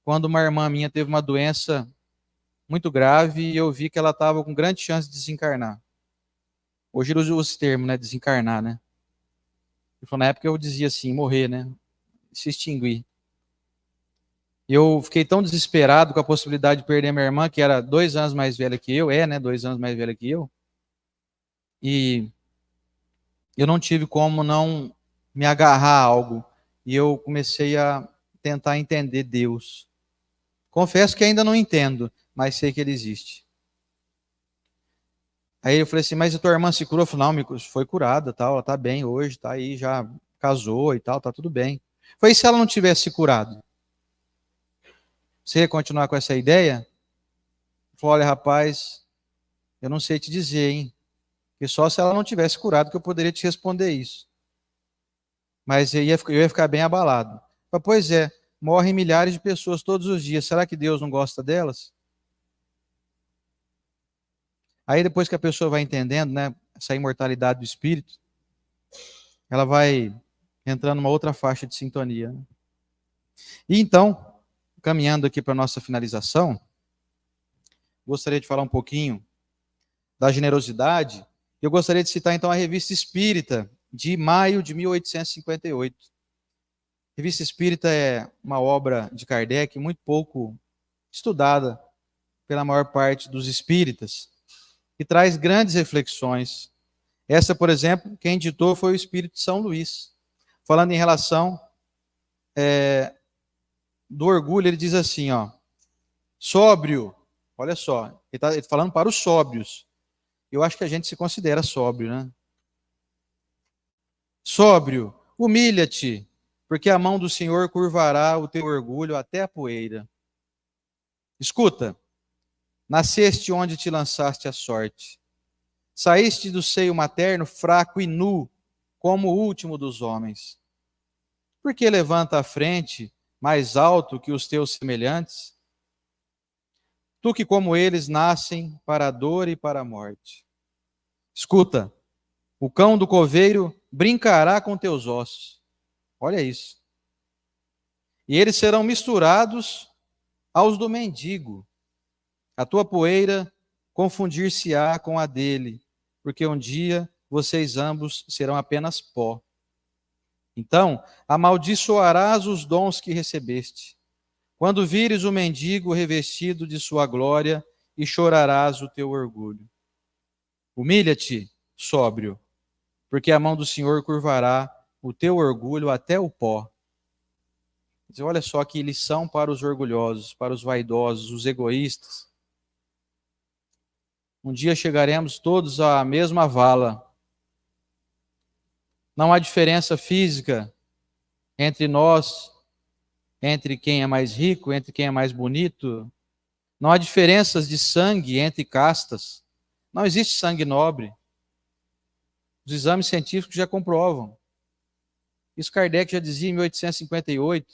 quando uma irmã minha teve uma doença muito grave e eu vi que ela estava com grande chance de desencarnar. Hoje ele usa esse termo, né, desencarnar, né? Ele falou, na época eu dizia assim, morrer, né? Se extinguir. Eu fiquei tão desesperado com a possibilidade de perder minha irmã, que era 2 anos mais velha que eu, 2 anos mais velha que eu, e eu não tive como não me agarrar a algo, e eu comecei a tentar entender Deus. Confesso que ainda não entendo, mas sei que ele existe. Aí eu falei assim, mas a tua irmã se curou? Eu falei, não, foi curada, tal, ela está bem hoje, está aí, já casou e tal, está tudo bem. Foi se ela não tivesse se curado? Você ia continuar com essa ideia? Falou, olha, rapaz, eu não sei te dizer, hein? Porque só se ela não tivesse curado que eu poderia te responder isso. Mas eu ia ficar bem abalado. Falei, pois é, morrem milhares de pessoas todos os dias. Será que Deus não gosta delas? Aí depois que a pessoa vai entendendo, né, essa imortalidade do espírito, ela vai entrando numa outra faixa de sintonia. E então, caminhando aqui para a nossa finalização, gostaria de falar um pouquinho da generosidade. Eu gostaria de citar então a Revista Espírita, de maio de 1858. A Revista Espírita é uma obra de Kardec muito pouco estudada pela maior parte dos espíritas, e traz grandes reflexões. Essa, por exemplo, quem ditou foi o Espírito de São Luís. Falando em relação do orgulho, ele diz assim, ó, sóbrio, olha só, ele está falando para os sóbrios. Eu acho que a gente se considera sóbrio, né? Sóbrio, humilha-te, porque a mão do Senhor curvará o teu orgulho até a poeira. Escuta, nasceste onde te lançaste a sorte. Saíste do seio materno fraco e nu, como o último dos homens. Por que levanta a frente mais alto que os teus semelhantes? Tu que como eles nascem para a dor e para a morte. Escuta, o cão do coveiro brincará com teus ossos. Olha isso. E eles serão misturados aos do mendigo. A tua poeira confundir-se-á com a dele, porque um dia vocês ambos serão apenas pó. Então, amaldiçoarás os dons que recebeste. Quando vires o mendigo revestido de sua glória, e chorarás o teu orgulho. Humilha-te, sóbrio, porque a mão do Senhor curvará o teu orgulho até o pó. Olha só que lição para os orgulhosos, para os vaidosos, os egoístas. Um dia chegaremos todos à mesma vala. Não há diferença física entre nós, entre quem é mais rico, entre quem é mais bonito. Não há diferenças de sangue entre castas. Não existe sangue nobre. Os exames científicos já comprovam. Isso Kardec já dizia em 1858.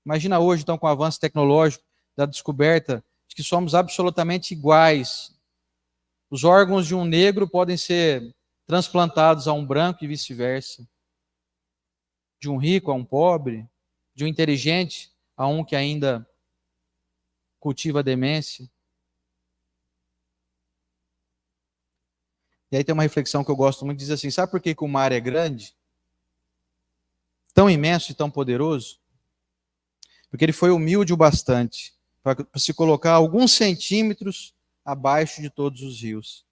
Imagina hoje, então, com o avanço tecnológico, da descoberta de que somos absolutamente iguais. Os órgãos de um negro podem ser transplantados a um branco e vice-versa. De um rico a um pobre, de um inteligente a um que ainda cultiva a demência. E aí tem uma reflexão que eu gosto muito, diz assim, sabe por que o mar é grande? Tão imenso e tão poderoso? Porque ele foi humilde o bastante para se colocar alguns centímetros abaixo de todos os rios.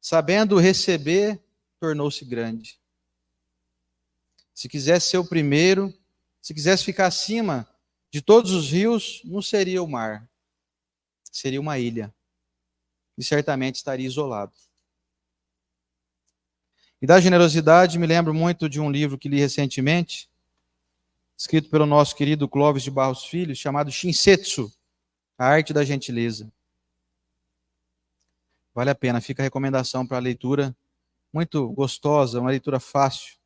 Sabendo receber, tornou-se grande. Se quisesse ser o primeiro, se quisesse ficar acima de todos os rios, não seria o mar, seria uma ilha. E certamente estaria isolado. E da generosidade, me lembro muito de um livro que li recentemente, escrito pelo nosso querido Clóvis de Barros Filho, chamado Shinsetsu, a arte da gentileza. Vale a pena, fica a recomendação para a leitura, muito gostosa, uma leitura fácil.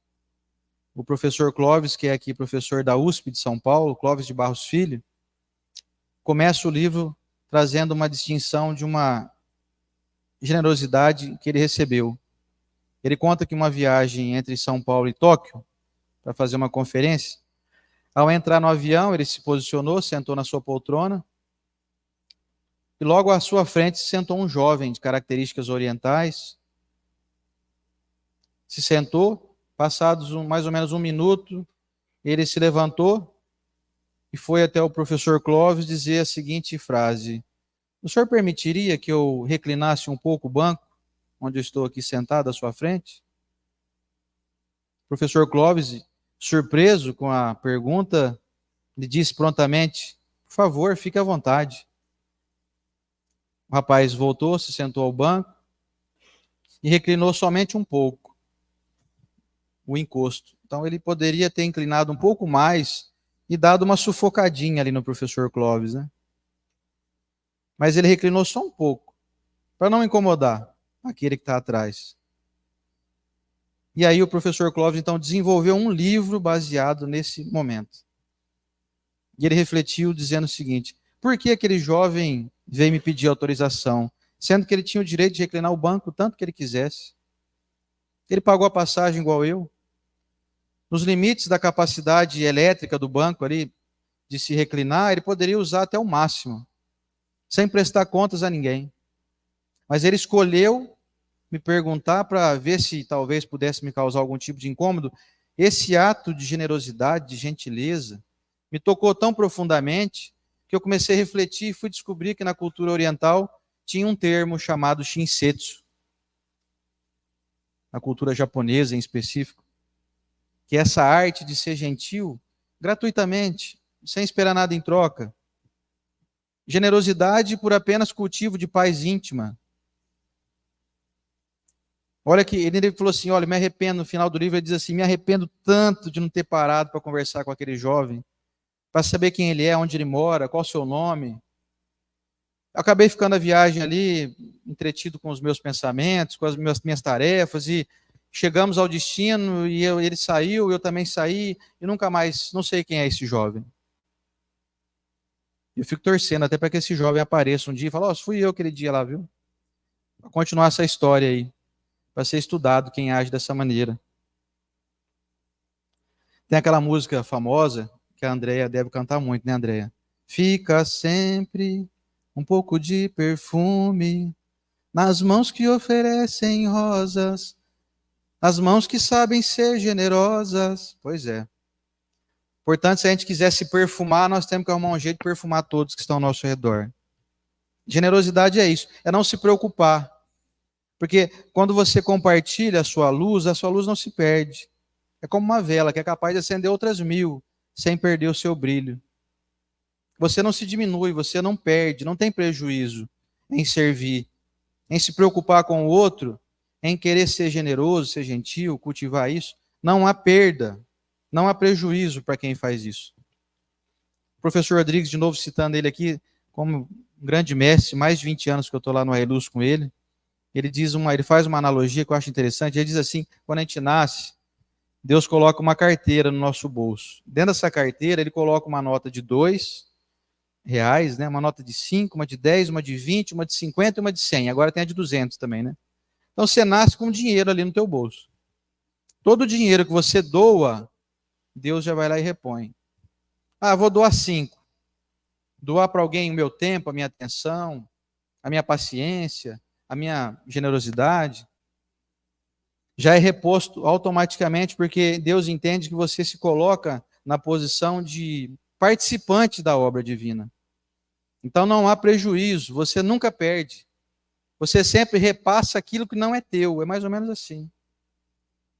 O professor Clóvis, que é aqui professor da USP de São Paulo, Clóvis de Barros Filho, começa o livro trazendo uma distinção de uma generosidade que ele recebeu. Ele conta que uma viagem entre São Paulo e Tóquio, para fazer uma conferência, ao entrar no avião, ele se posicionou, sentou na sua poltrona, e logo à sua frente se sentou um jovem de características orientais. Se sentou, passados mais ou menos um minuto, ele se levantou e foi até o professor Clóvis dizer a seguinte frase: o senhor permitiria que eu reclinasse um pouco o banco, onde eu estou aqui sentado à sua frente? O professor Clóvis, surpreso com a pergunta, lhe disse prontamente: por favor, fique à vontade. O rapaz voltou, se sentou ao banco e reclinou somente um pouco o encosto. Então ele poderia ter inclinado um pouco mais e dado uma sufocadinha ali no professor Clóvis, né? Mas ele reclinou só um pouco, para não incomodar aquele que está atrás. E aí o professor Clóvis, então, desenvolveu um livro baseado nesse momento. E ele refletiu dizendo o seguinte: por que aquele jovem veio me pedir autorização, sendo que ele tinha o direito de reclinar o banco tanto que ele quisesse? Ele pagou a passagem igual eu. Nos limites da capacidade elétrica do banco ali, de se reclinar, ele poderia usar até o máximo, sem prestar contas a ninguém. Mas ele escolheu me perguntar para ver se talvez pudesse me causar algum tipo de incômodo. Esse ato de generosidade, de gentileza, me tocou tão profundamente que eu comecei a refletir e fui descobrir que na cultura oriental tinha um termo chamado shinsetsu, na cultura japonesa em específico, que é essa arte de ser gentil gratuitamente, sem esperar nada em troca. Generosidade por apenas cultivo de paz íntima. Olha que ele falou assim, olha, me arrependo, no final do livro ele diz assim, me arrependo tanto de não ter parado para conversar com aquele jovem, para saber quem ele é, onde ele mora, qual o seu nome. Eu acabei ficando a viagem ali, entretido com os meus pensamentos, com as minhas tarefas, e chegamos ao destino, e ele saiu, eu também saí, e nunca mais, não sei quem é esse jovem. Eu fico torcendo até para que esse jovem apareça um dia e fale, ó, fui eu aquele dia lá, viu? Para continuar essa história aí, para ser estudado quem age dessa maneira. Tem aquela música famosa, que a Andréia deve cantar muito, né, Andréia? Fica sempre um pouco de perfume nas mãos que oferecem rosas, as mãos que sabem ser generosas. Pois é. Portanto, se a gente quiser se perfumar, nós temos que arrumar um jeito de perfumar todos que estão ao nosso redor. Generosidade é isso, é não se preocupar. Porque quando você compartilha a sua luz não se perde. É como uma vela que é capaz de acender outras 1000 sem perder o seu brilho. Você não se diminui, você não perde, não tem prejuízo em servir, em se preocupar com o outro, em querer ser generoso, ser gentil, cultivar isso. Não há perda, não há prejuízo para quem faz isso. O professor Rodrigues, de novo citando ele aqui, como um grande mestre, mais de 20 anos que eu estou lá no Ailus com ele, ele faz uma analogia que eu acho interessante, ele diz assim, quando a gente nasce, Deus coloca uma carteira no nosso bolso. Dentro dessa carteira, ele coloca uma nota de R$2, né? Uma nota de 5, uma de 10, uma de 20, uma de 50 e uma de 100. Agora tem a de 200 também, né? Então você nasce com dinheiro ali no teu bolso. Todo o dinheiro que você doa, Deus já vai lá e repõe. Ah, vou doar 5. Doar para alguém o meu tempo, a minha atenção, a minha paciência, a minha generosidade, já é reposto automaticamente, porque Deus entende que você se coloca na posição de participante da obra divina. Então não há prejuízo, você nunca perde. Você sempre repassa aquilo que não é teu, é mais ou menos assim.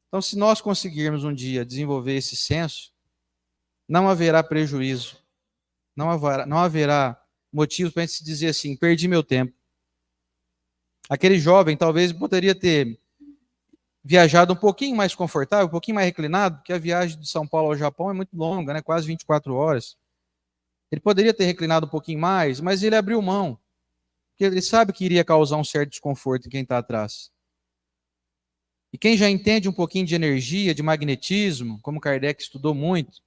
Então, se nós conseguirmos um dia desenvolver esse senso, não haverá prejuízo, não haverá motivo para a gente se dizer assim, perdi meu tempo. Aquele jovem talvez poderia ter viajado um pouquinho mais confortável, um pouquinho mais reclinado, porque a viagem de São Paulo ao Japão é muito longa, né? Quase 24 horas. Ele poderia ter reclinado um pouquinho mais, mas ele abriu mão, porque ele sabe que iria causar um certo desconforto em quem está atrás. E quem já entende um pouquinho de energia, de magnetismo, como Kardec estudou muito,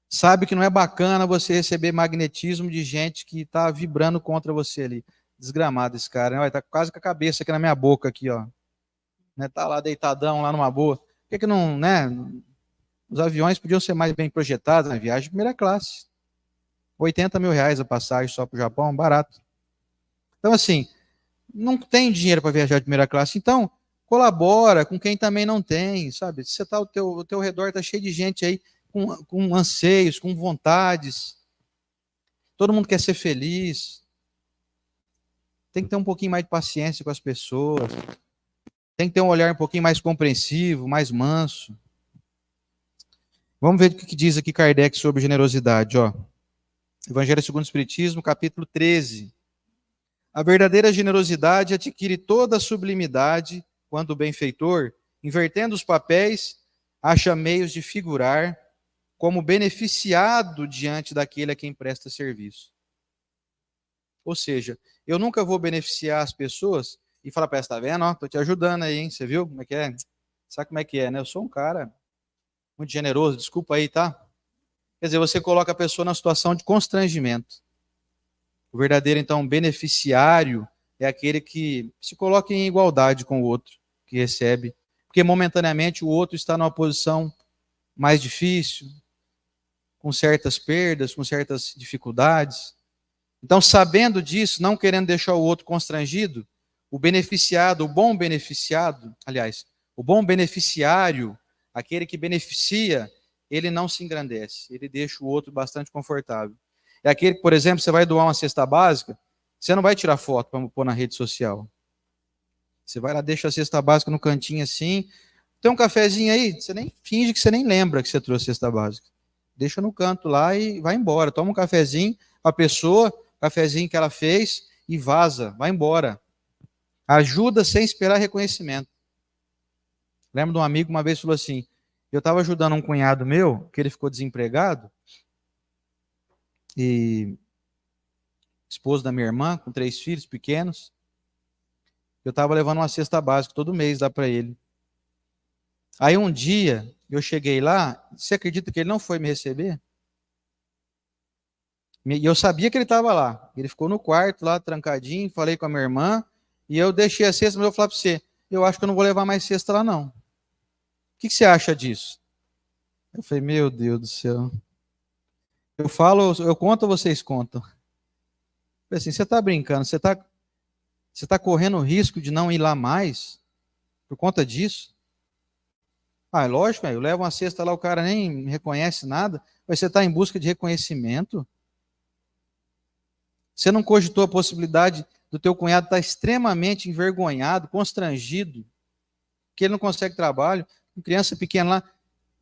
sabe que não é bacana você receber magnetismo de gente que está vibrando contra você ali. Desgramado esse cara, né? Está quase com a cabeça aqui na minha boca, aqui, ó. Né? Tá lá deitadão, lá numa boa. Por que não, né? Os aviões podiam ser mais bem projetados na viagem de primeira classe. R$80 mil a passagem só para o Japão, barato. Então, assim, não tem dinheiro para viajar de primeira classe, então colabora com quem também não tem, sabe? Você tá, o teu redor está cheio de gente aí com anseios, com vontades. Todo mundo quer ser feliz. Tem que ter um pouquinho mais de paciência com as pessoas. Tem que ter um olhar um pouquinho mais compreensivo, mais manso. Vamos ver o que diz aqui Kardec sobre generosidade, ó. Evangelho segundo o Espiritismo, capítulo 13. A verdadeira generosidade adquire toda a sublimidade quando o benfeitor, invertendo os papéis, acha meios de figurar como beneficiado diante daquele a quem presta serviço. Ou seja, eu nunca vou beneficiar as pessoas e falar para elas, tá vendo? Estou te ajudando aí, hein? Você viu como é que é? Sabe como é que é, né? Eu sou um cara muito generoso, desculpa aí, tá? Quer dizer, você coloca a pessoa na situação de constrangimento. O verdadeiro, então, beneficiário é aquele que se coloca em igualdade com o outro, que recebe. Porque momentaneamente o outro está numa posição mais difícil, com certas perdas, com certas dificuldades. Então, sabendo disso, não querendo deixar o outro constrangido, o beneficiado, o bom beneficiado, aliás, o bom beneficiário, aquele que beneficia, ele não se engrandece, ele deixa o outro bastante confortável. É aquele que, por exemplo, você vai doar uma cesta básica, você não vai tirar foto para pôr na rede social. Você vai lá, deixa a cesta básica no cantinho assim, tem um cafezinho aí, você nem finge que você nem lembra que você trouxe a cesta básica. Deixa no canto lá e vai embora. Toma um cafezinho, a pessoa, cafezinho que ela fez e vaza, vai embora. Ajuda sem esperar reconhecimento. Lembro de um amigo uma vez falou assim, eu estava ajudando um cunhado meu, que ele ficou desempregado, e esposo da minha irmã, com 3 filhos pequenos, eu estava levando uma cesta básica todo mês lá para ele. Aí um dia, eu cheguei lá, você acredita que ele não foi me receber? E eu sabia que ele estava lá. Ele ficou no quarto lá, trancadinho, falei com a minha irmã, e eu deixei a cesta, mas eu falei para você, eu acho que eu não vou levar mais cesta lá não. O que você acha disso? Eu falei, meu Deus do céu. Eu falo, eu conto ou vocês contam? Eu falei assim, você está brincando, você tá correndo o risco de não ir lá mais por conta disso? Ah, é lógico, eu levo uma cesta lá, o cara nem reconhece nada, mas você está em busca de reconhecimento? Você não cogitou a possibilidade do teu cunhado estar extremamente envergonhado, constrangido, que ele não consegue trabalho, com criança pequena lá,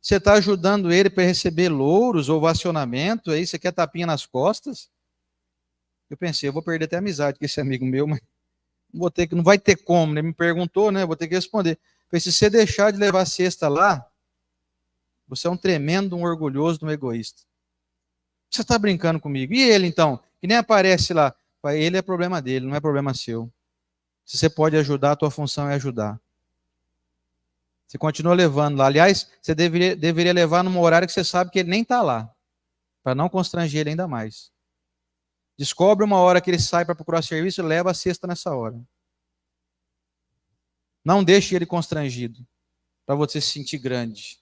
você está ajudando ele para receber louros, ovacionamento, aí você quer tapinha nas costas? Eu pensei, eu vou perder até a amizade com esse amigo meu, mas não vai ter como, né? Ele me perguntou, né? Vou ter que responder. Falei, se você deixar de levar a cesta lá, você é um tremendo, um orgulhoso, um egoísta. Você está brincando comigo. E ele, então? Que nem aparece lá. Ele é problema dele, não é problema seu. Se você pode ajudar, a tua função é ajudar. Você continua levando lá. Aliás, você deveria levar num horário que você sabe que ele nem está lá, para não constranger ele ainda mais. Descobre uma hora que ele sai para procurar serviço e leva a cesta nessa hora. Não deixe ele constrangido, para você se sentir grande.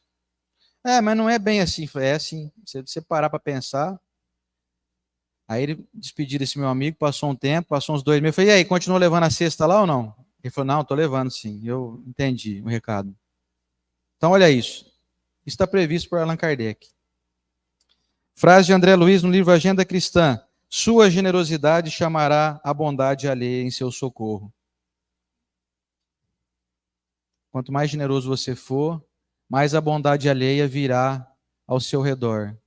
Mas não é bem assim. É assim, se você parar para pensar. Aí ele despediu desse meu amigo, passou um tempo, passou uns 2 meses. Eu falei, e aí, continuou levando a cesta lá ou não? Ele falou, não, estou levando sim. Eu entendi o recado. Então, olha isso. Isso está previsto por Allan Kardec. Frase de André Luiz no livro Agenda Cristã. Sua generosidade chamará a bondade alheia em seu socorro. Quanto mais generoso você for, mais a bondade alheia virá ao seu redor.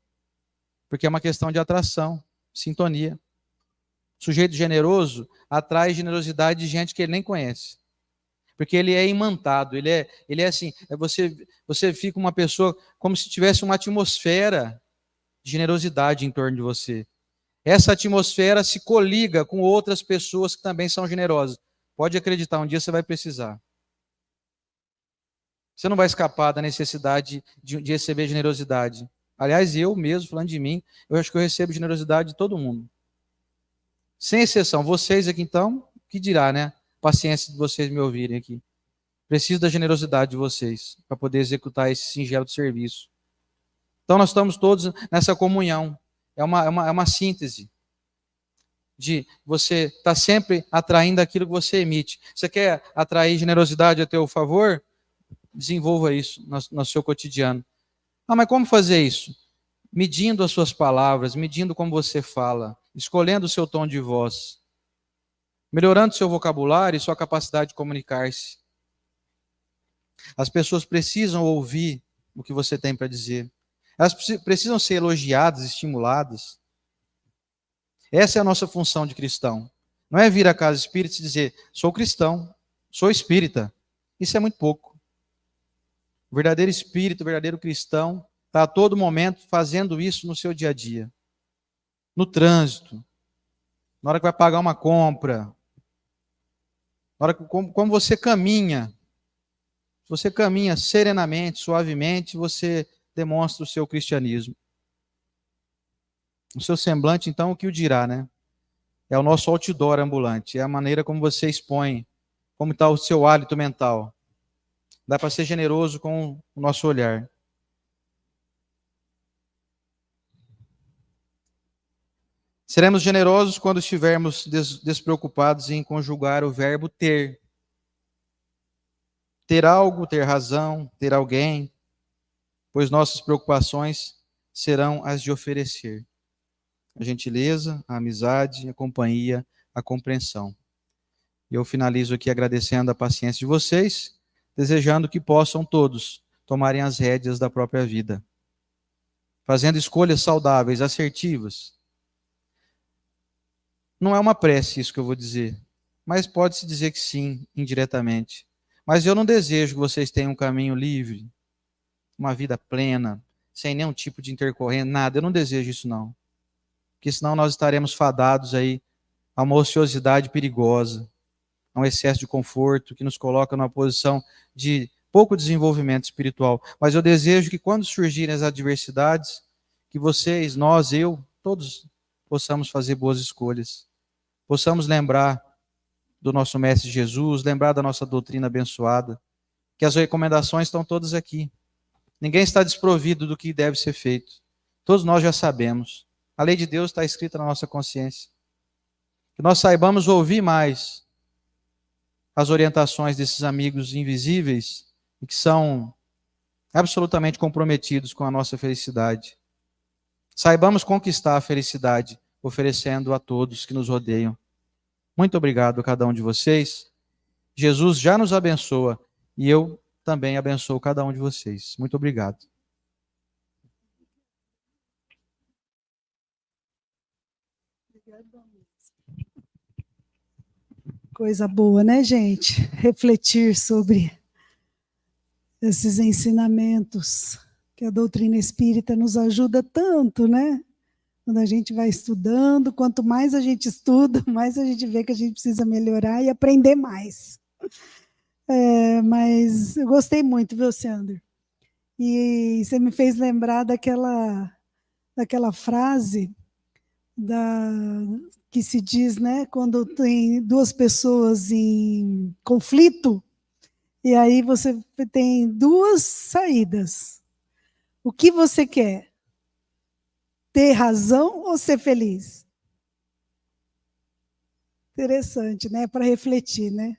Porque é uma questão de atração, sintonia. O sujeito generoso atrai generosidade de gente que ele nem conhece. Porque ele é imantado, ele é assim, você fica uma pessoa como se tivesse uma atmosfera de generosidade em torno de você. Essa atmosfera se coliga com outras pessoas que também são generosas. Pode acreditar, um dia você vai precisar. Você não vai escapar da necessidade de receber generosidade. Aliás, eu mesmo, falando de mim, eu acho que eu recebo generosidade de todo mundo. Sem exceção. Vocês aqui, então, que dirá, né? Paciência de vocês me ouvirem aqui. Preciso da generosidade de vocês para poder executar esse singelo serviço. Então, nós estamos todos nessa comunhão. É uma síntese de você estar sempre atraindo aquilo que você emite. Você quer atrair generosidade a teu favor? Desenvolva isso no seu cotidiano. Mas como fazer isso? Medindo as suas palavras, medindo como você fala, escolhendo o seu tom de voz, melhorando seu vocabulário e sua capacidade de comunicar-se. As pessoas precisam ouvir o que você tem para dizer. Elas precisam ser elogiadas, estimuladas. Essa é a nossa função de cristão. Não é vir à casa espírita e dizer, sou cristão, sou espírita. Isso é muito pouco. O verdadeiro espírito, o verdadeiro cristão, está a todo momento fazendo isso no seu dia a dia. No trânsito, na hora que vai pagar uma compra, na hora que, como você caminha. Se você caminha serenamente, suavemente, você demonstra o seu cristianismo. O seu semblante, então, o que o dirá, né? É o nosso outdoor ambulante, é a maneira como você expõe, como está o seu hálito mental. Dá para ser generoso com o nosso olhar. Seremos generosos quando estivermos despreocupados em conjugar o verbo ter. Ter algo, ter razão, ter alguém, pois nossas preocupações serão as de oferecer a gentileza, a amizade, a companhia, a compreensão. E eu finalizo aqui agradecendo a paciência de vocês, desejando que possam todos tomarem as rédeas da própria vida, fazendo escolhas saudáveis, assertivas. Não é uma prece isso que eu vou dizer, mas pode-se dizer que sim, indiretamente. Mas eu não desejo que vocês tenham um caminho livre, uma vida plena, sem nenhum tipo de intercorrência, nada. Eu não desejo isso, não. Porque senão nós estaremos fadados aí a uma ociosidade perigosa, a um excesso de conforto que nos coloca numa posição de pouco desenvolvimento espiritual. Mas eu desejo que quando surgirem as adversidades, que vocês, nós, eu, todos possamos fazer boas escolhas. Possamos lembrar do nosso Mestre Jesus, lembrar da nossa doutrina abençoada, que as recomendações estão todas aqui. Ninguém está desprovido do que deve ser feito. Todos nós já sabemos. A lei de Deus está escrita na nossa consciência. Que nós saibamos ouvir mais as orientações desses amigos invisíveis e que são absolutamente comprometidos com a nossa felicidade. Saibamos conquistar a felicidade, oferecendo a todos que nos rodeiam. Muito obrigado a cada um de vocês. Jesus já nos abençoa e eu também abençoo cada um de vocês. Muito obrigado. Coisa boa, né, gente? Refletir sobre esses ensinamentos que a doutrina espírita nos ajuda tanto, né? Quando a gente vai estudando, quanto mais a gente estuda, mais a gente vê que a gente precisa melhorar e aprender mais. Mas eu gostei muito, viu, Sandro? E você me fez lembrar daquela frase que se diz, né, quando tem duas pessoas em conflito, e aí você tem duas saídas. O que você quer? Ter razão ou ser feliz? Interessante, né? Para refletir, né?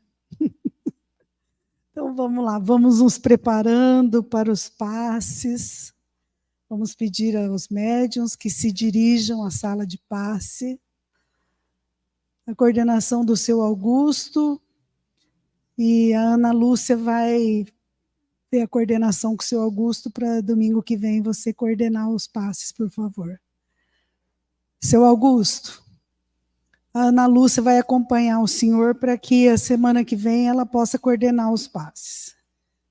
Então vamos lá, vamos nos preparando para os passes. Vamos pedir aos médiuns que se dirijam à sala de passe. A coordenação do seu Augusto e a Ana Lúcia vai ter a coordenação com o seu Augusto para domingo que vem você coordenar os passes, por favor. Seu Augusto, a Ana Lúcia vai acompanhar o senhor para que a semana que vem ela possa coordenar os passes.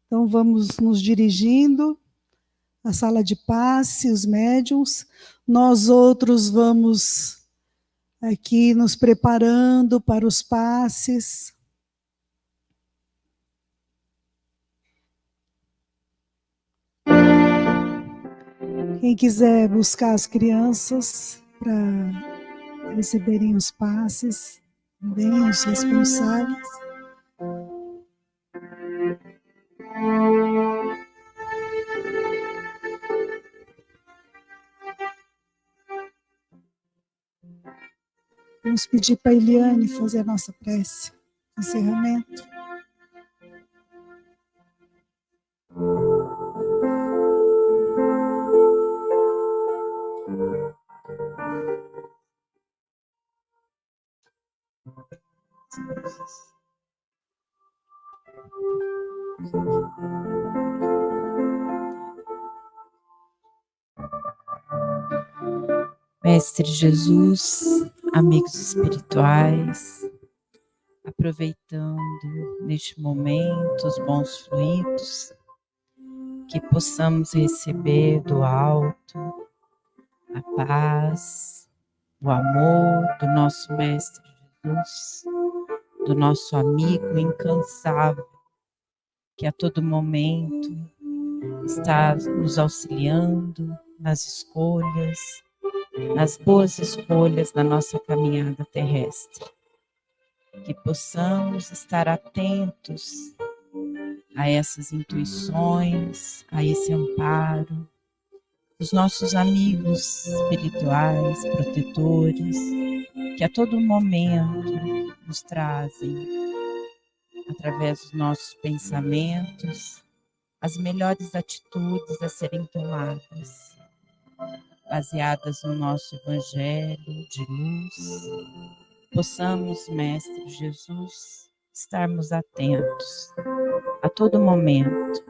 Então vamos nos dirigindo à sala de passe, os médiuns. Nós outros vamos aqui nos preparando para os passes. Quem quiser buscar as crianças para receberem os passes, também os responsáveis. Vamos pedir para a Eliane fazer a nossa prece de encerramento. Mestre Jesus, amigos espirituais, aproveitando neste momento os bons fluidos, que possamos receber do alto a paz, o amor do nosso Mestre Jesus, do nosso amigo incansável, que a todo momento está nos auxiliando nas escolhas, nas boas escolhas da nossa caminhada terrestre. Que possamos estar atentos a essas intuições, a esse amparo, os nossos amigos espirituais, protetores, que a todo momento nos trazem, através dos nossos pensamentos, as melhores atitudes a serem tomadas, baseadas no nosso Evangelho de luz. Possamos, Mestre Jesus, estarmos atentos a todo momento,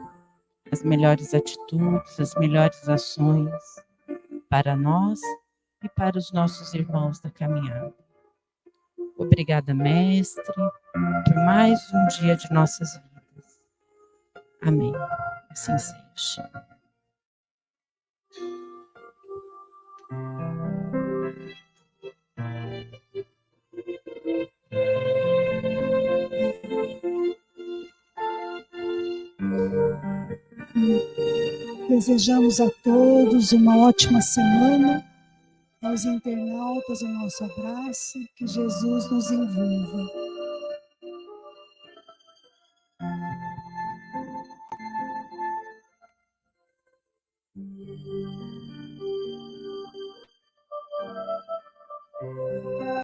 as melhores atitudes, as melhores ações para nós e para os nossos irmãos da caminhada. Obrigada, Mestre, por mais um dia de nossas vidas. Amém. Assim seja. Desejamos a todos uma ótima semana. Aos internautas, o nosso abraço. Que Jesus nos envolva.